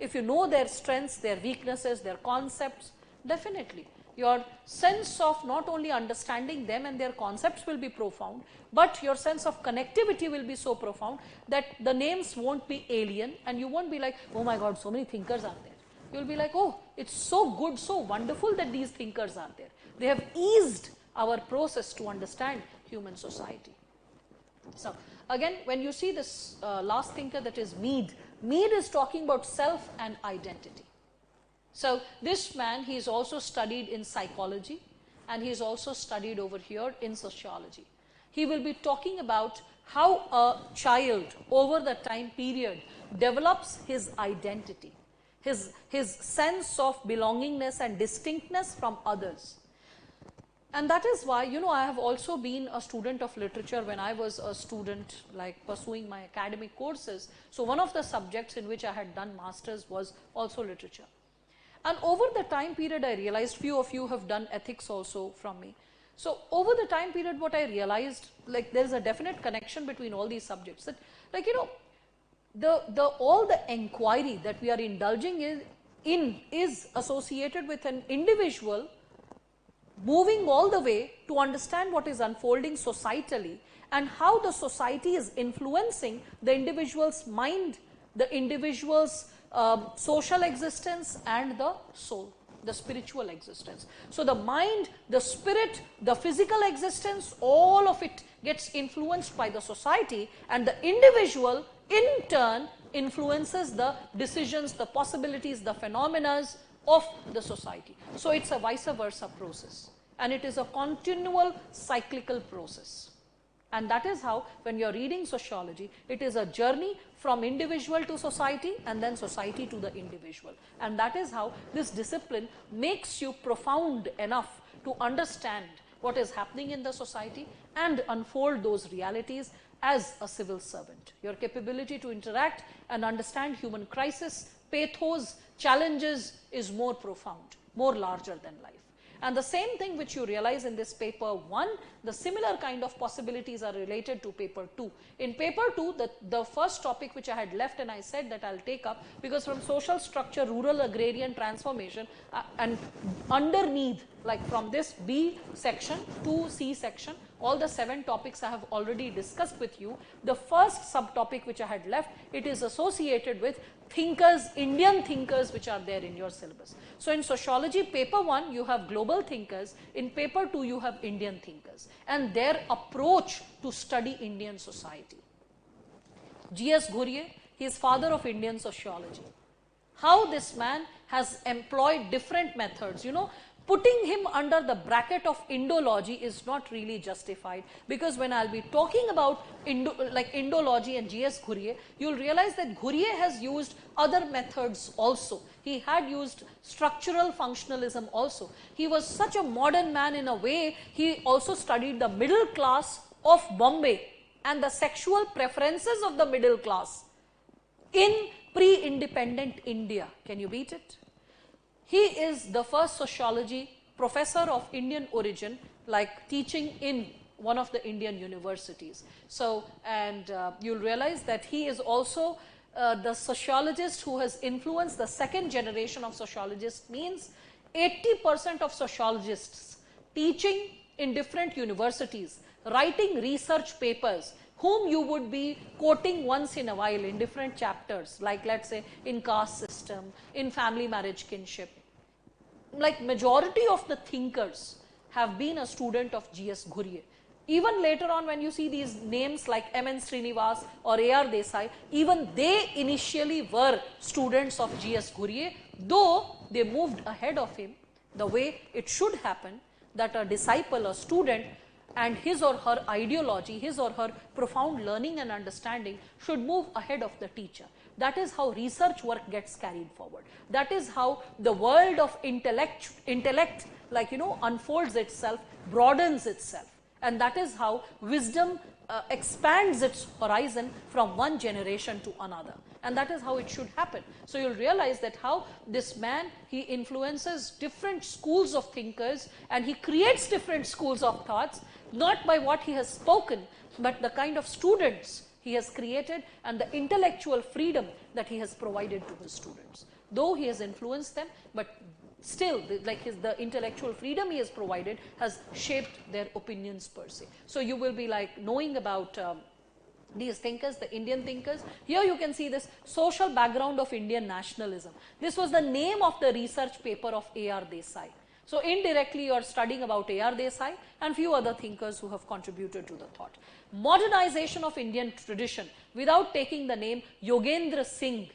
if you know their strengths, their weaknesses, their concepts, definitely your sense of not only understanding them and their concepts will be profound, but your sense of connectivity will be so profound that the names won't be alien and you won't be like, oh my God, so many thinkers are there. You'll be like, oh, it's so good, so wonderful that these thinkers are there. They have eased our process to understand human society. So again, when you see this last thinker, that is Mead, Mead is talking about self and identity. So this man, he is also studied in psychology and he is also studied over here in sociology. He will be talking about how a child over the time period develops his identity, his sense of belongingness and distinctness from others. And that is why, you know, I have also been a student of literature when I was a student, like pursuing my academic courses. So one of the subjects in which I had done masters was also literature. And over the time period, I realized, few of you have done ethics also from me. So over the time period, what I realized, like there is a definite connection between all these subjects, that, like, you know, all the inquiry that we are indulging in is associated with an individual moving all the way to understand what is unfolding societally and how the society is influencing the individual's mind, the individual's social existence and the soul, the spiritual existence. So the mind, the spirit, the physical existence, all of it gets influenced by the society, and the individual in turn influences the decisions, the possibilities, the phenomena of the society. So it's a vice versa process, and it is a continual cyclical process. And that is how, when you are reading sociology, it is a journey from individual to society and then society to the individual. And that is how this discipline makes you profound enough to understand what is happening in the society and unfold those realities as a civil servant. Your capability to interact and understand human crisis, pathos, challenges is more profound, more larger than life. And the same thing which you realize in this paper 1, the similar kind of possibilities are related to paper 2. In paper 2, the first topic which I had left and I said that I'll take up, because from social structure, rural agrarian transformation, and underneath, like from this B section to C section, all the 7 topics I have already discussed with you. The first subtopic which I had left, it is associated with thinkers, Indian thinkers, which are there in your syllabus. So in sociology, paper 1, you have global thinkers. In paper 2, you have Indian thinkers and their approach to study Indian society. G.S. Ghurye, he is father of Indian sociology. How this man has employed different methods, you know, putting him under the bracket of Indology is not really justified, because when I'll be talking about Indology and G.S. Ghurye, you'll realize that Ghurye has used other methods also. He had used structural functionalism also. He was such a modern man in a way. He also studied the middle class of Bombay and the sexual preferences of the middle class in pre-independent India. Can you beat it? He is the first sociology professor of Indian origin, like teaching in one of the Indian universities. So, and you'll realize that he is also the sociologist who has influenced the second generation of sociologists, means 80% of sociologists teaching in different universities, writing research papers, whom you would be quoting once in a while in different chapters, like let's say in caste system, in family marriage kinship. Like majority of the thinkers have been a student of G.S. Ghurye. Even later on when you see these names like M.N. Srinivas or A.R. Desai, even they initially were students of G.S. Ghurye, though they moved ahead of him the way it should happen, that a disciple, a student, and his or her ideology, his or her profound learning and understanding should move ahead of the teacher. That is how research work gets carried forward. That is how the world of intellect like unfolds itself, broadens itself. And that is how wisdom expands its horizon from one generation to another. And that is how it should happen. So you'll realize that how this man, he influences different schools of thinkers and he creates different schools of thoughts, not by what he has spoken, but the kind of students he has created and the intellectual freedom that he has provided to his students. Though he has influenced them, but still, like the intellectual freedom he has provided has shaped their opinions per se. So you will be like knowing about these thinkers, the Indian thinkers. Here you can see this social background of Indian nationalism. This was the name of the research paper of A.R. Desai. So indirectly you are studying about A.R. Desai and few other thinkers who have contributed to the thought. Modernization of Indian tradition without taking the name Yogendra Singh,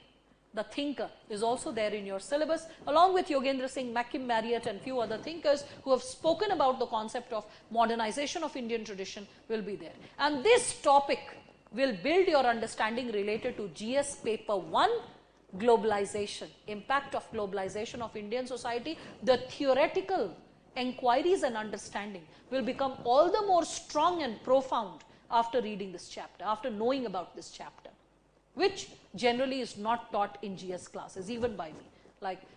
the thinker, is also there in your syllabus, along with Yogendra Singh, Mackim Marriott and few other thinkers who have spoken about the concept of modernization of Indian tradition will be there. And this topic will build your understanding related to GS paper 1, globalization, impact of globalization of Indian society. The theoretical enquiries and understanding will become all the more strong and profound after reading this chapter, after knowing about this chapter, which generally is not taught in GS classes, even by me.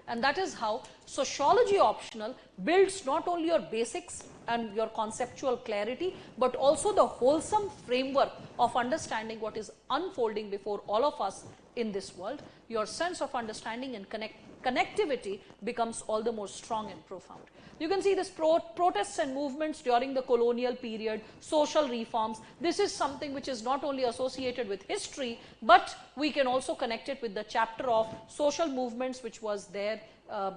And that is how sociology optional builds not only your basics and your conceptual clarity, but also the wholesome framework of understanding what is unfolding before all of us in this world. Your sense of understanding and connectivity becomes all the more strong and profound. You can see this protests and movements during the colonial period, social reforms. This is something which is not only associated with history, but we can also connect it with the chapter of social movements which was there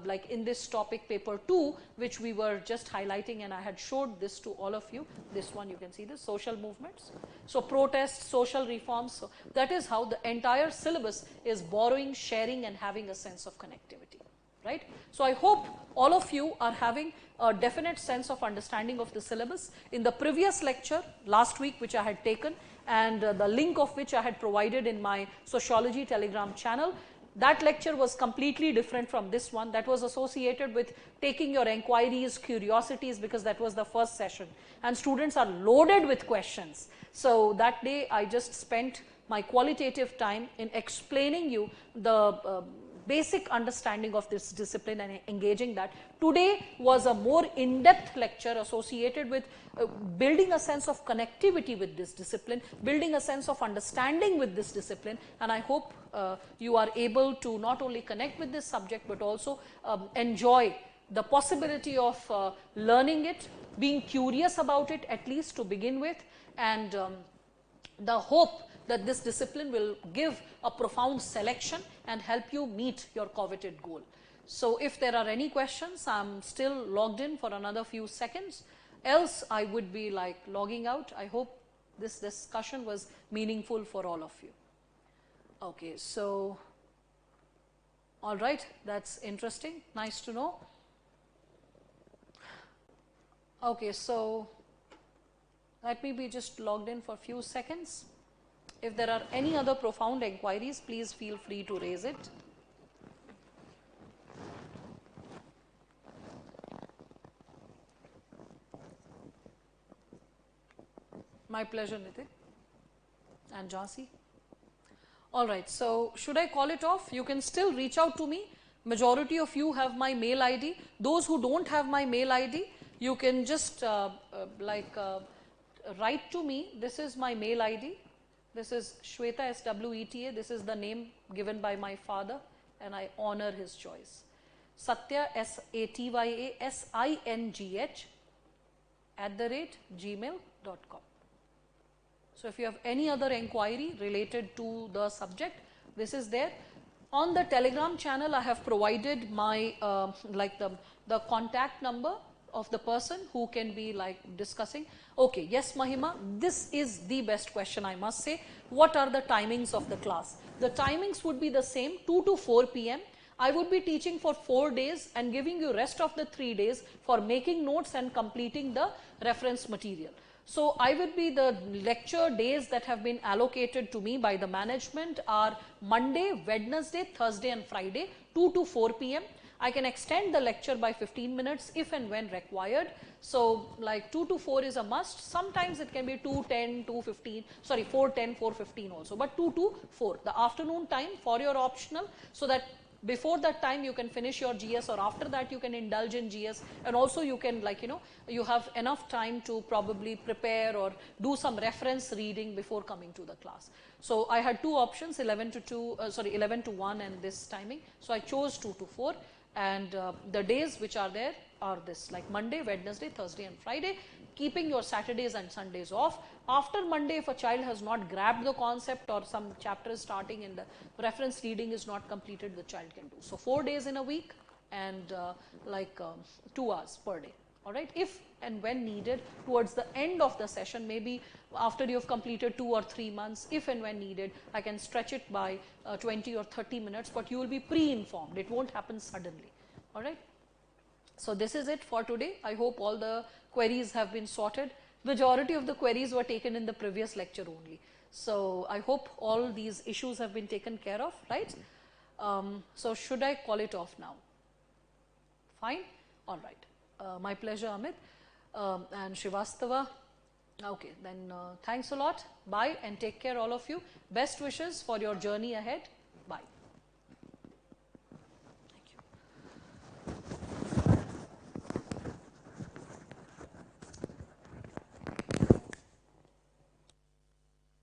like in this topic paper 2, which we were just highlighting, and I had showed this to all of you. This one you can see, this social movements. So protests, social reforms. So that is how the entire syllabus is borrowing, sharing and having a sense of connectivity. Right? So I hope all of you are having a definite sense of understanding of the syllabus. In the previous lecture last week, which I had taken, and the link of which I had provided in my Sociology Telegram channel, that lecture was completely different from this one. That was associated with taking your inquiries, curiosities, because that was the first session. And students are loaded with questions. So that day I just spent my qualitative time in explaining you the basic understanding of this discipline and engaging that. Today was a more in-depth lecture associated with building a sense of connectivity with this discipline, building a sense of understanding with this discipline, and I hope you are able to not only connect with this subject but also enjoy the possibility of learning it, being curious about it at least to begin with, and the hope that this discipline will give a profound selection and help you meet your coveted goal. So if there are any questions, I'm still logged in for another few seconds, else I would be like logging out. I hope this discussion was meaningful for all of you. Okay, so all right, that's interesting, nice to know. Okay, so let me be just logged in for a few seconds. If there are any other profound inquiries, please feel free to raise it. My pleasure, Nitin and Jhansi. All right, so should I call it off? You can still reach out to me. Majority of you have my mail ID. Those who don't have my mail ID, you can just write to me. This is my mail ID. This is Shweta, SWETA. This is the name given by my father, and I honor his choice. Satya, SATYASINGH @gmail.com. So if you have any other inquiry related to the subject, this is there. On the Telegram channel, I have provided my the contact number of the person who can be like discussing. Okay, yes Mahima, this is the best question I must say. What are the timings of the class? The timings would be the same, 2 to 4 p.m. I would be teaching for 4 days and giving you rest of the 3 days for making notes and completing the reference material. So I would be, the lecture days that have been allocated to me by the management are Monday, Wednesday, Thursday and Friday, 2 to 4 p.m. I can extend the lecture by 15 minutes if and when required. So like 2 to 4 is a must. Sometimes it can be 2:10, 2:15, sorry 4:10, 4:15 also, but 2 to 4. The afternoon time for your optional, so that before that time you can finish your GS, or after that you can indulge in GS, and also you can, like, you know, you have enough time to probably prepare or do some reference reading before coming to the class. So I had two options, 11 to 1 and this timing. So I chose 2 to 4. And the days which are there are this, like Monday, Wednesday, Thursday and Friday, keeping your Saturdays and Sundays off. After Monday, if a child has not grabbed the concept or some chapter is starting and the reference reading is not completed, the child can do. So 4 days in a week and 2 hours per day. All right. If and when needed towards the end of the session, maybe after you have completed 2 or 3 months, if and when needed, I can stretch it by 20 or 30 minutes, but you will be pre-informed. It won't happen suddenly. All right. So this is it for today. I hope all the queries have been sorted. Majority of the queries were taken in the previous lecture only. So I hope all these issues have been taken care of, right? So should I call it off now? Fine. All right. My pleasure, Amit and Srivastava. Okay, then thanks a lot. Bye and take care all of you. Best wishes for your journey ahead.